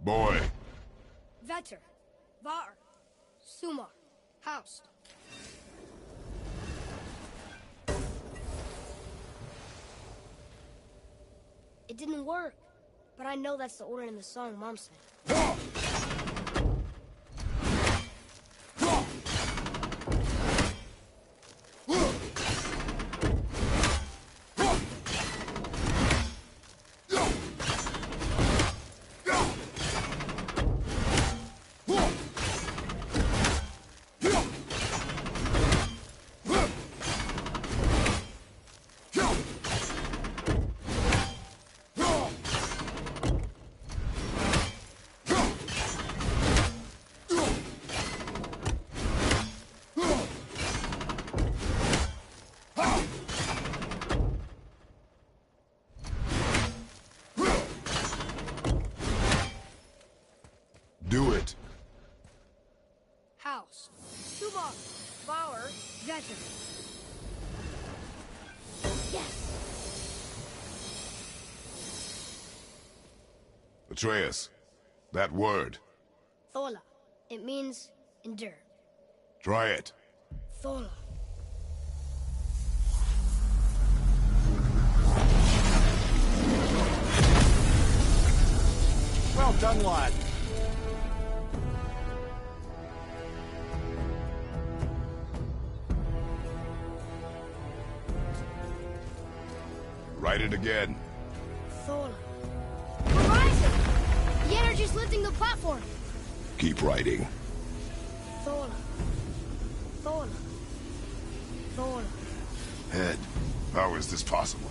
B: Boy.
C: Vetter. Var. Sumar. Haust. It didn't work, but I know that's the order in the song Mom sang.
B: Do it.
C: Haust. Sumar. Vaur. Vetter. Yes!
B: Atreus, that word.
C: Thola. It means endure.
B: Try it.
C: Thola.
A: Well done, lad.
B: Write it again.
C: Thola. Horizon! The energy's lifting the platform.
B: Keep writing.
C: Thola. Thola. Thola.
B: Head, how is this possible?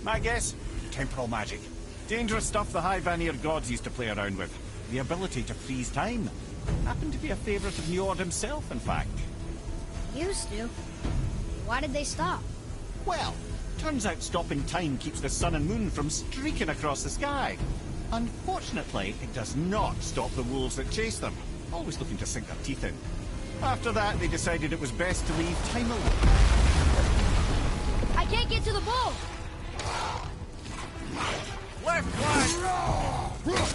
A: My guess? Temporal magic. Dangerous stuff the High Vanir gods used to play around with. The ability to freeze time. Happened to be a favorite of Njord himself, in fact.
C: Used to. Why did they stop?
A: Well, turns out stopping time keeps the sun and moon from streaking across the sky. Unfortunately, it does not stop the wolves that chase them, always looking to sink their teeth in. After that, they decided it was best to leave time alone.
C: I can't get to the bull!
A: Left flank!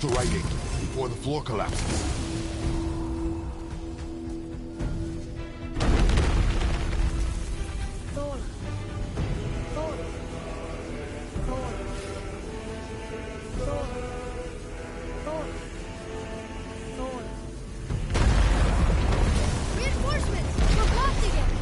B: back to writing before the floor collapses.
C: Thor. Thor. Thor. Thor. Thor. Thor. Reinforcements! We're blocked again!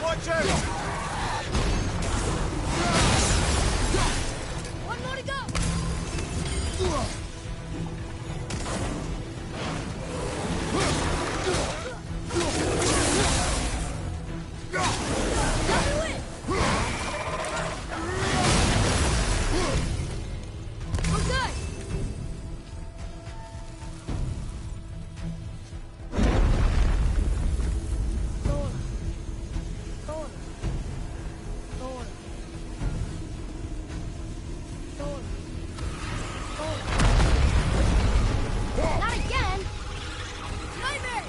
A: Watch out!
C: One more to go! We're good! Thor. Thor. Thor. Thor. Thor. Not again! Nightmare!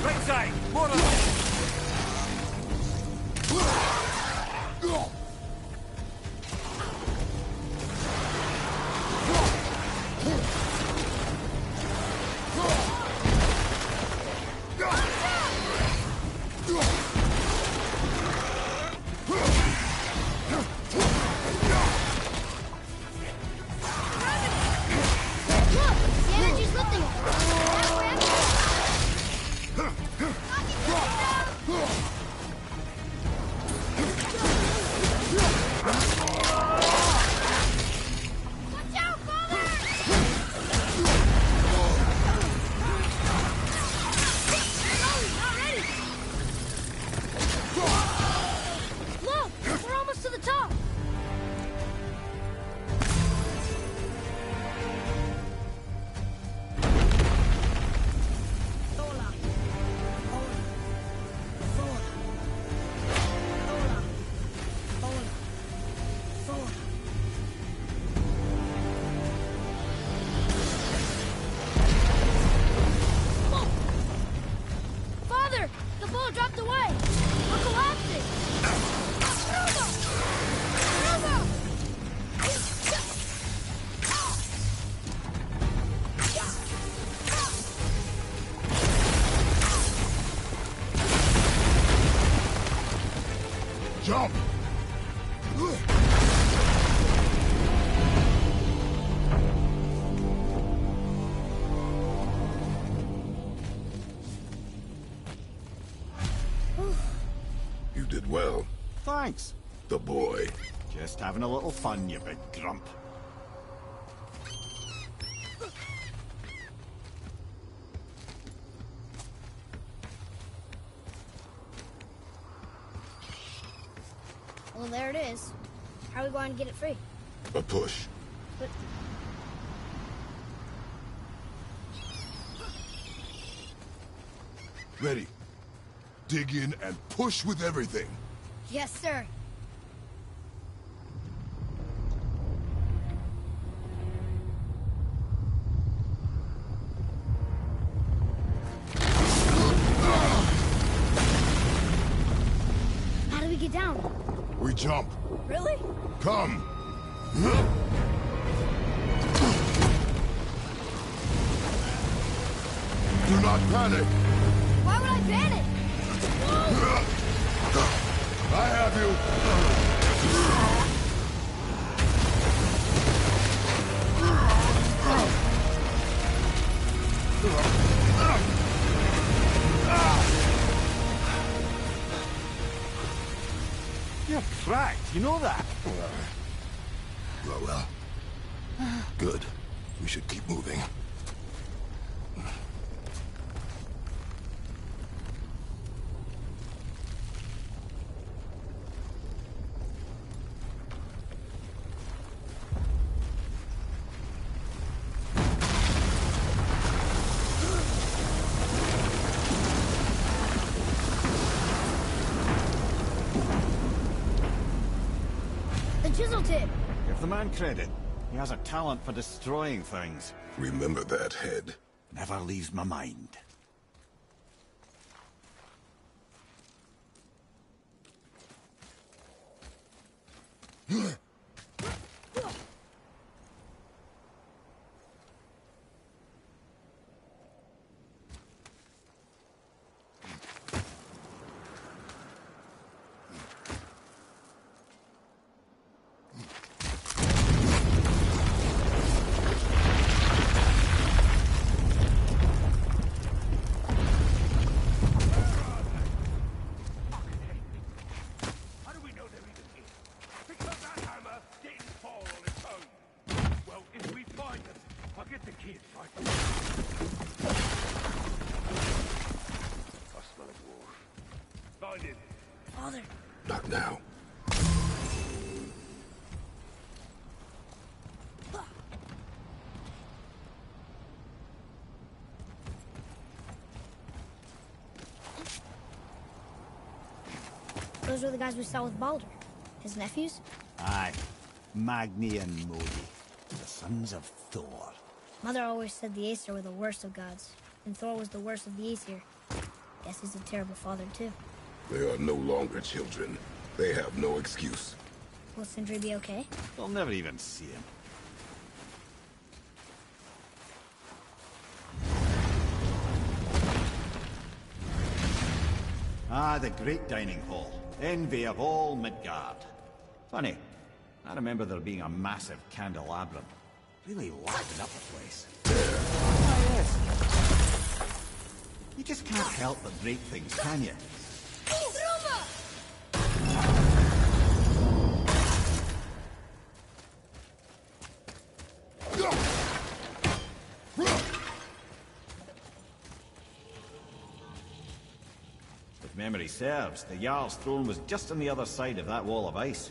A: Right side! More of them!
C: Look! The energy's lifting us! Now we're Watch out, Father! Not ready! Look! We're almost to the top! Thola. Thola. Thola. Thola. Thola. Thola. Look! Father! The ball dropped away! We're collapsing! Ruba! Ruba!
B: Jump! You did well,
A: Thanks.
B: the boy.
A: Just having a little fun, you big grump.
C: Well, there it is. How are we going to get it free?
B: A push.
C: But
B: Ready. Dig in and push with everything.
C: yes, sir. How do we get down?
B: We jump.
C: Really?
B: Come. Do not panic.
C: Why would I panic?
B: I have you.
A: You're cracked, you know that?
B: Well. Good. We should keep moving.
C: the chisel tip!
A: Give the man credit. He has a talent for destroying things.
B: Remember that, Head.
A: Never leaves my mind.
E: How do we know they're even here? Because that hammer didn't fall on its own. Well, if we find them, I'll get the kid fight them. I smell a wolf. Find him.
C: Father,
B: Not now.
C: those were the guys we saw with Baldur. His nephews?
A: Aye. Magni and Modi. The sons of Thor.
C: Mother always said the Aesir were the worst of gods, and Thor was the worst of the Aesir. Guess he's a terrible father, too.
B: They are no longer children. They have no excuse.
C: Will Sindri be okay?
A: They'll never even see him. Ah, the great dining hall. Envy of all Midgard. Funny, I remember there being a massive candelabrum. Really lighted up the place. Oh, yes. You just can't help but break things, can you? If memory serves, the Jarl's throne was just on the other side of that wall of ice.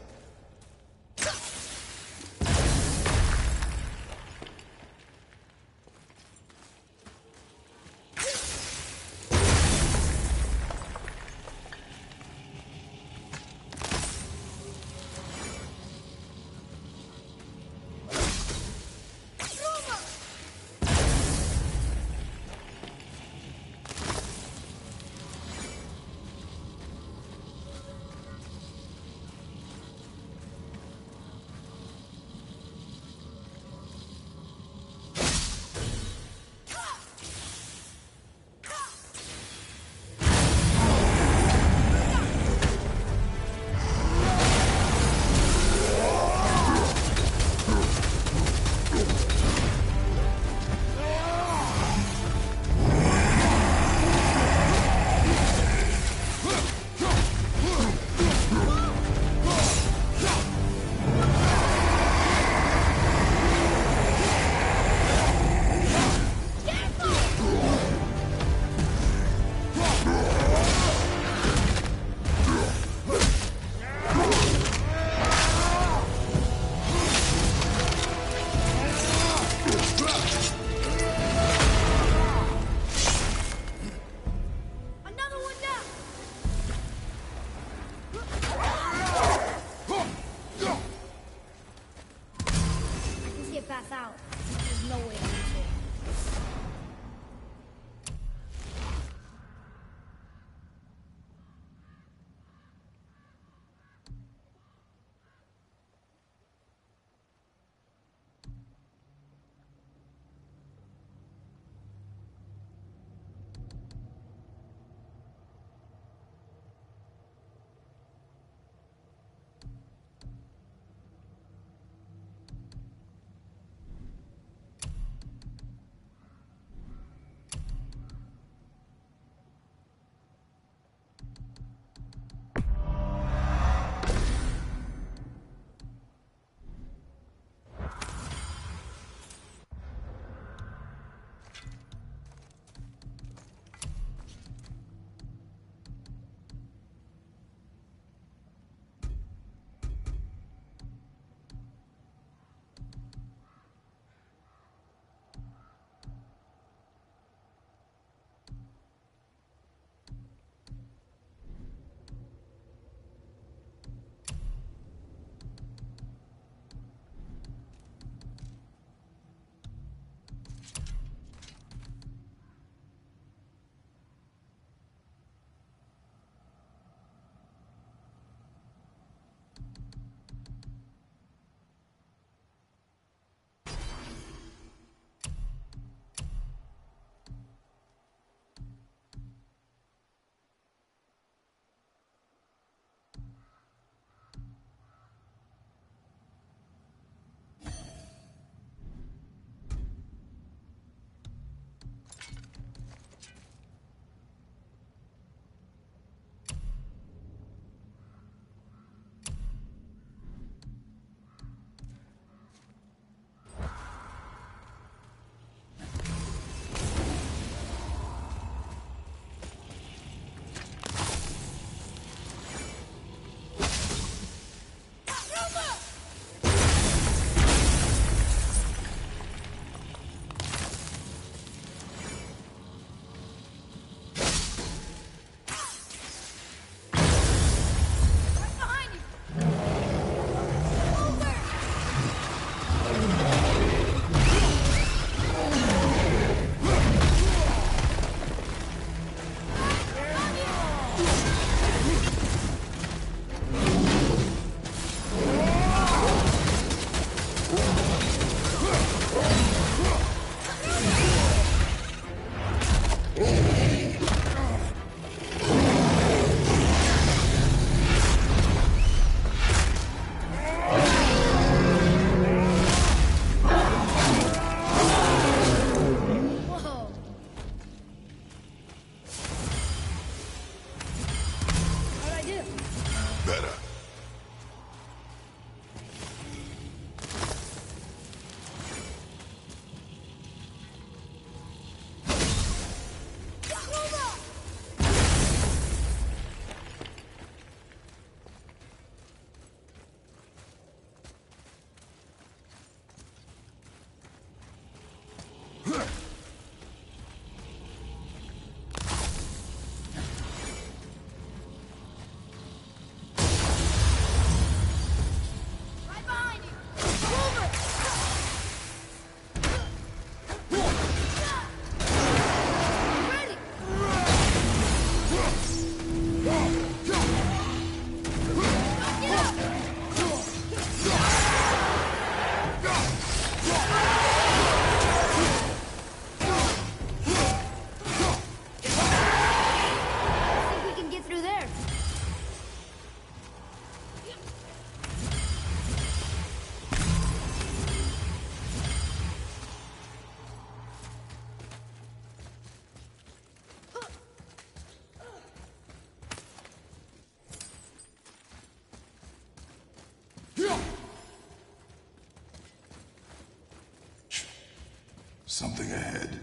B: Something ahead.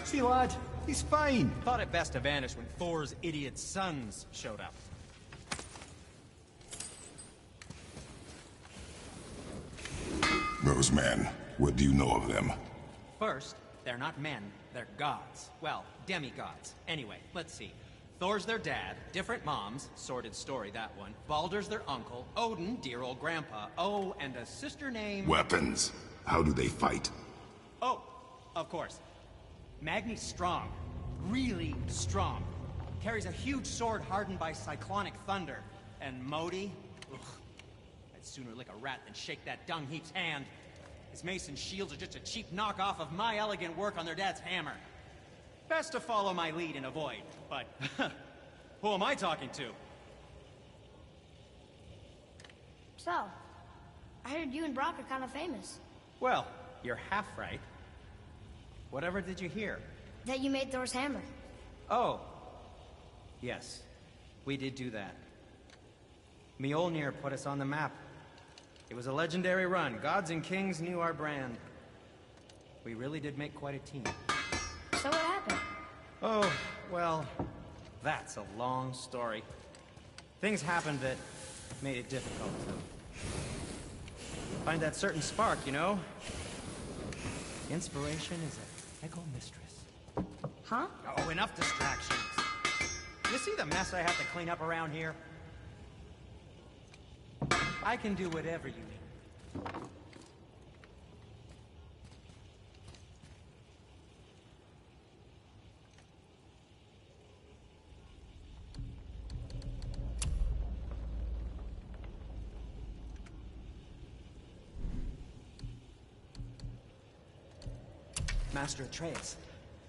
A: See, lad, he's fine.
H: Thought it best to vanish when Thor's idiot sons showed up.
B: Those men, what do you know of them?
H: First, they're not men, they're gods. Well, demigods. Anyway, let's see. Thor's their dad, different moms, sordid story that one. Baldur's their uncle, Odin, dear old grandpa. Oh, and a sister named...
B: Weapons. How do they fight?
H: Oh, of course. Magni's strong. Really strong. Carries a huge sword hardened by cyclonic thunder. And Modi? Ugh. I'd sooner lick a rat than shake that dung heap's hand. His mason shields are just a cheap knockoff of my elegant work on their dad's hammer. Best to follow my lead and avoid, but who am I talking to?
F: So, I heard you and Brock are kind of famous.
H: Well, you're half right. Whatever did you hear?
F: That you made Thor's hammer.
H: Oh. Yes, we did do that. Mjolnir put us on the map. It was a legendary run. Gods and kings knew our brand. We really did make quite a team.
F: So what happened?
H: Oh, well, that's a long story. Things happened that made it difficult to find that certain spark, you know? Inspiration is a fickle mistress.
F: Huh?
H: Oh, enough distractions. You see the mess I have to clean up around here? I can do whatever you need. Master Atreus,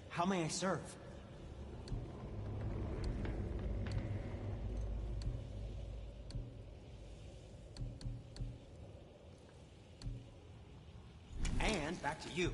H: how may I serve? And back to you.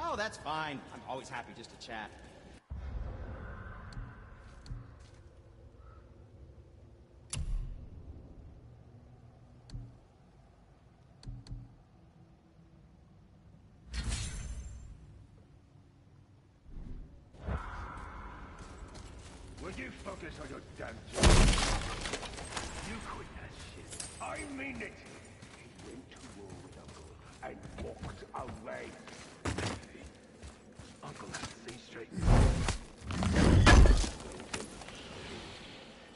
H: Oh, that's fine. I'm always happy just to chat.
I: Would you focus on your damn job? You quit that shit. I mean it. He went to war with Uncle and walked away. Uncle has to see straight.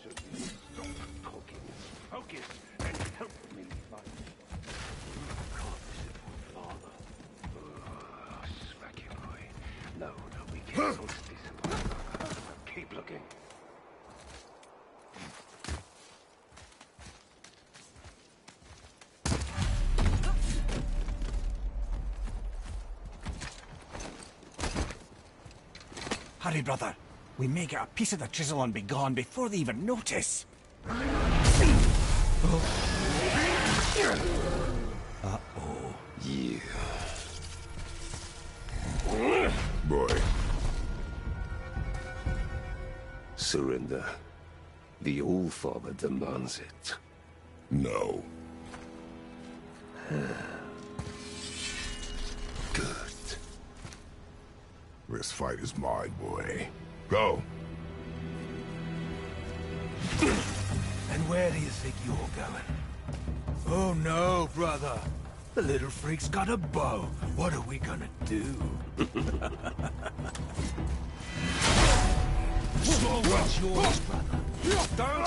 I: So you stop talking, focus, and help me fight. I can't visit my father. Smack him away. No, we can't sort this. Keep looking.
A: Hurry, brother. We may get a piece of the chisel and be gone before they even notice. Uh-oh.
B: Yeah. Boy.
I: Surrender. The All-Father demands it.
B: No.
I: Good.
B: This fight is mine, boy. Go.
J: And where do you think you're going? Oh no, brother. The little freak's got a bow. What are we gonna do? Slow what's yours, brother. Don't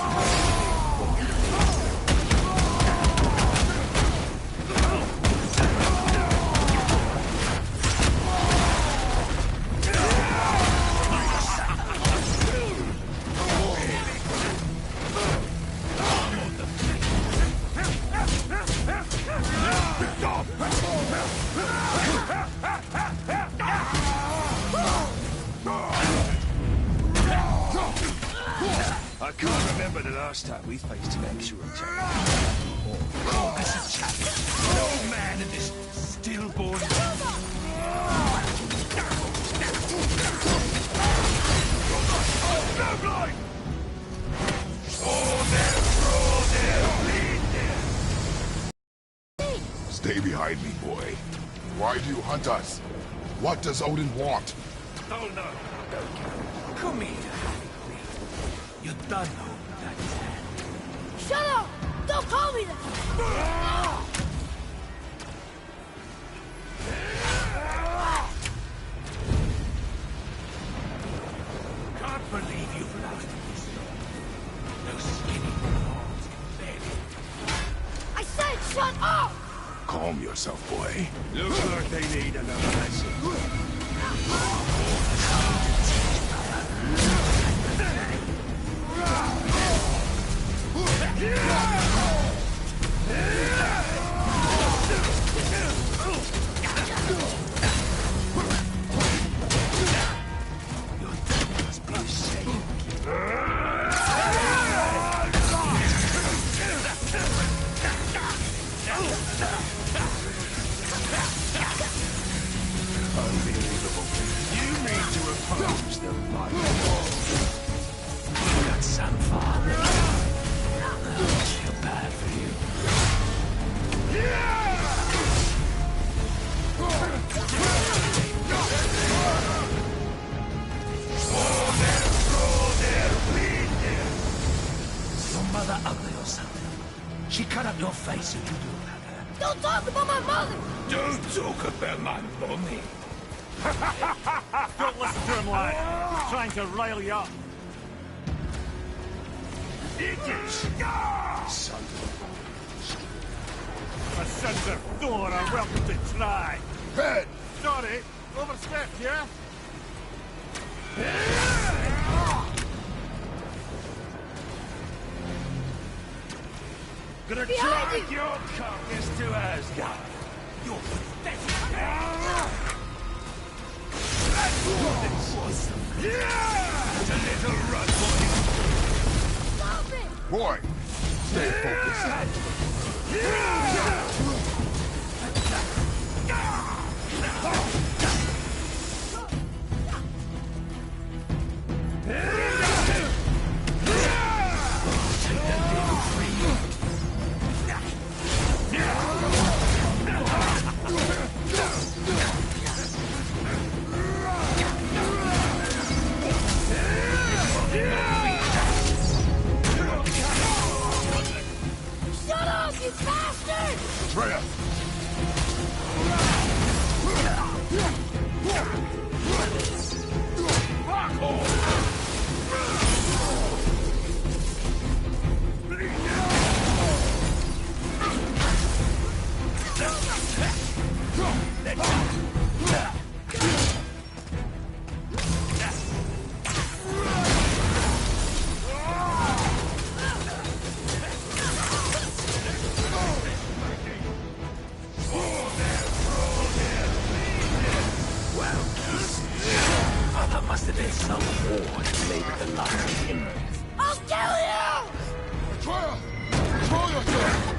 I: I can't remember the last time we faced an actual attack. Oh, this is chap. An old man and this stillborn. Snowblind!
B: Stay behind me, boy. Why do you hunt us? What does Odin want?
I: Oh no,
J: Come here, Harry. You done hold that hand.
C: Shut up! Don't call me that!
J: Can't believe you've lasted this long. Those skinny arms embedded.
C: I said shut up!
B: Calm yourself, boy.
I: looks like they need another lesson. Unbelievable. You mean to oppose the Bible?
J: You got some father. I feel bad for you. Your mother ugly or something? She cut up your face and you do about her.
C: Don't talk about my mother!
J: Don't talk about my mommy.
H: Don't listen to him, lad. He's trying to rile you up.
I: Son
H: The sons of Thor are welcome to try.
B: Head!
H: Sorry, overstepped, yeah?
I: Gonna
C: Behind
I: drag
C: you!
I: your carcass to Asgard.
J: You're pathetic.
I: That's what this was. It's a little run for you.
C: Stop it!
B: Boy! Stay focused.
C: Shut up, you bastard!
B: Freya!
J: There must have been some war that made the light of him.
C: I'll kill you!
B: Freya! Control yourself!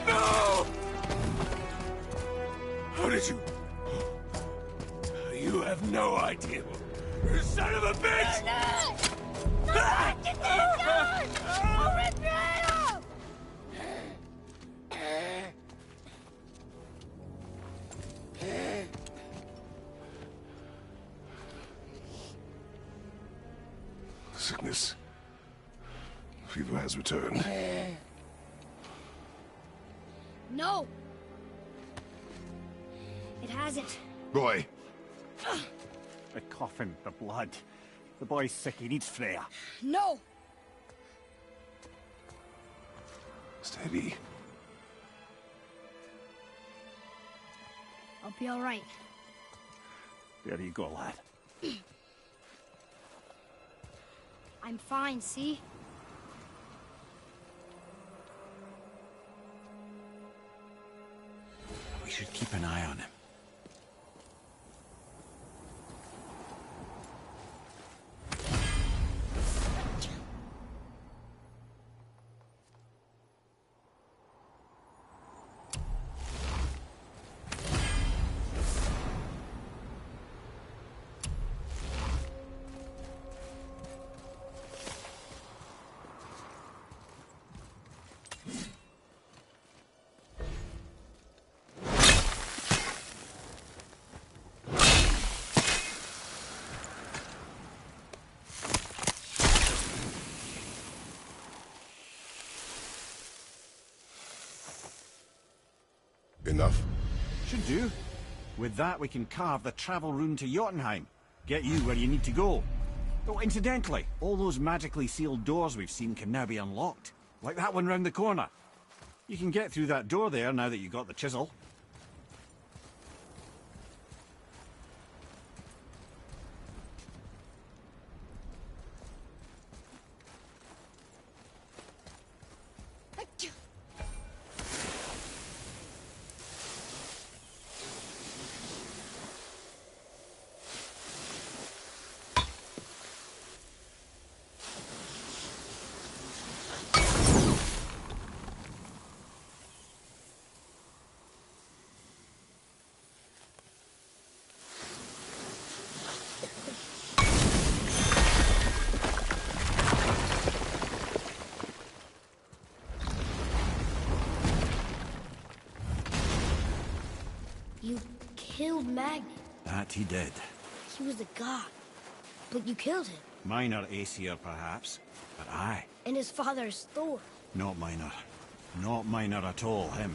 I: No! How did you? You have no idea. You son of a bitch!
C: No! Get these guns! I'll rip your head off!
B: Sickness. Fever has returned.
C: No! It hasn't.
B: Boy!
A: The coffin, the blood. The boy's sick, he needs Freya.
C: No!
B: Steady.
C: I'll be alright.
A: There you go, lad.
F: I'm fine, see?
A: We should keep an eye on him.
B: Enough?
A: Should do. With that, we can carve the travel rune to Jotunheim. Get you where you need to go. Oh, incidentally, all those magically sealed doors we've seen can now be unlocked. Like that one round the corner. You can get through that door there now that you've got the chisel.
C: You killed Magni.
A: That he did.
C: He was a god. But you killed him.
A: Minor Aesir, perhaps. But I.
C: And his father is Thor.
A: Not minor. Not minor at all, him.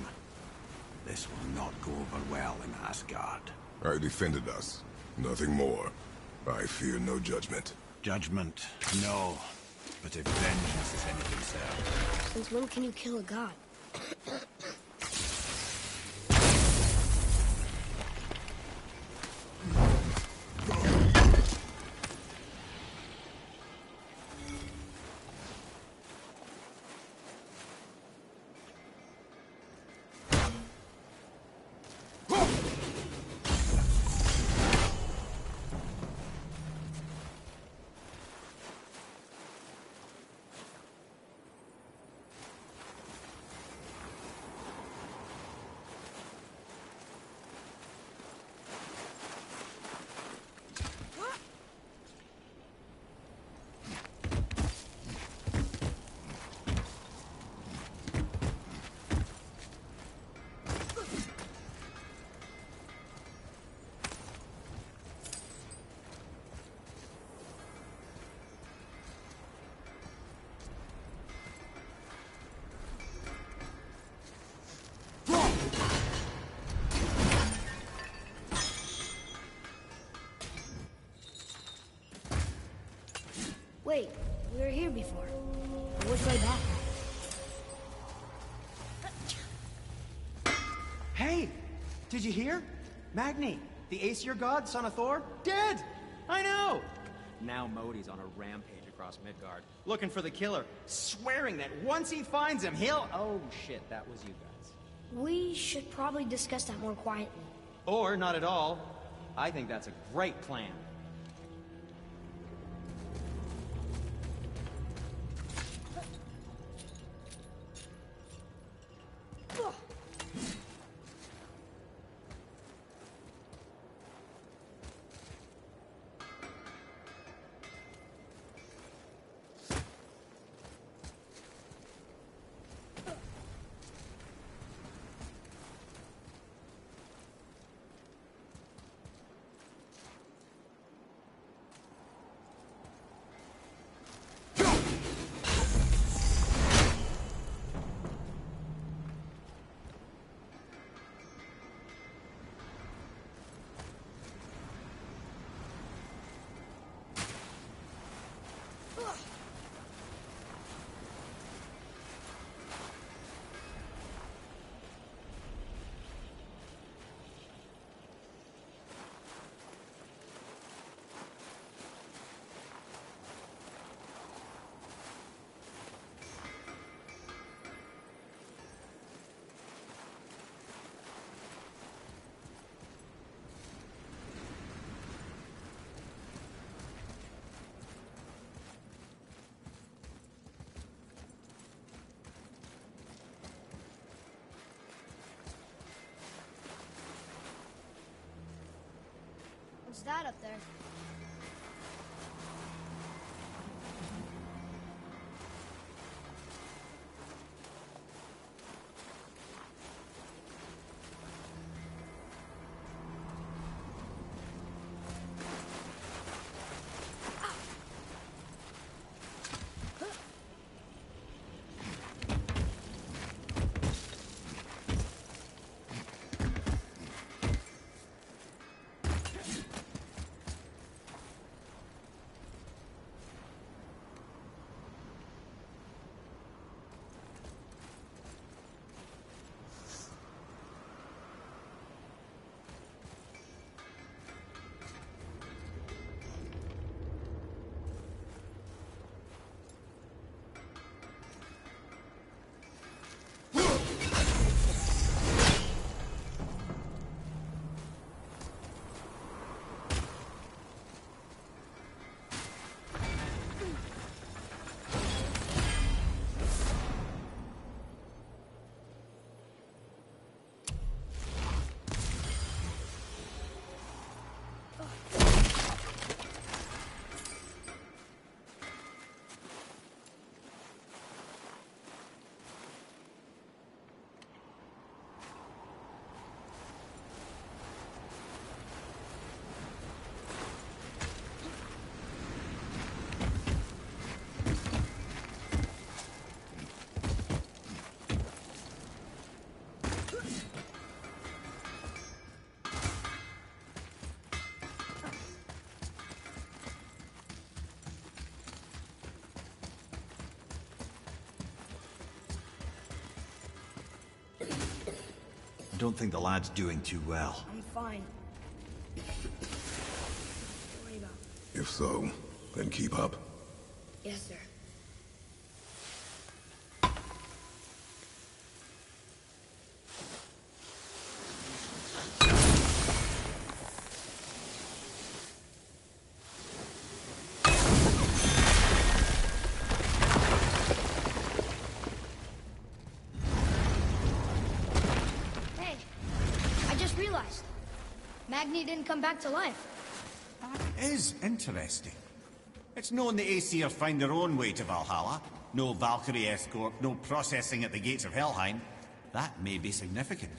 A: This will not go over well in Asgard.
B: I defended us. Nothing more. I fear no judgment.
A: Judgment, no. But if vengeance is anything, sir.
C: Since when can you kill a god? Wait, we were here before. Which way back?
K: Hey! Did you hear? Magni, the Aesir god, son of Thor, dead! I know! Now Modi's on a rampage across Midgard, looking for the killer, swearing that once he finds him, he'll... Oh shit, that was you guys.
C: We should probably discuss that more quietly.
K: Or not at all. I think that's a great plan.
F: What's that up there?
A: I don't think the lad's doing too well.
C: I'm fine. Don't worry about it.
B: If so, then keep up.
C: Yes, sir.
F: Magni didn't come back to life.
A: That is interesting. It's known the Aesir find their own way to Valhalla. No Valkyrie escort, no processing at the gates of Helheim. That may be significant.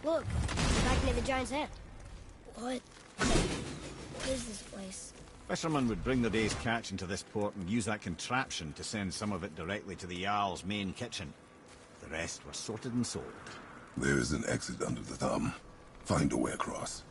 C: Look, back near the giant's hand. What is this place?
A: Fishermen would bring their day's catch into this port and use that contraption to send some of it directly to the Jarl's main kitchen. The rest were sorted and sold.
B: There is an exit under the thumb. Find a way across.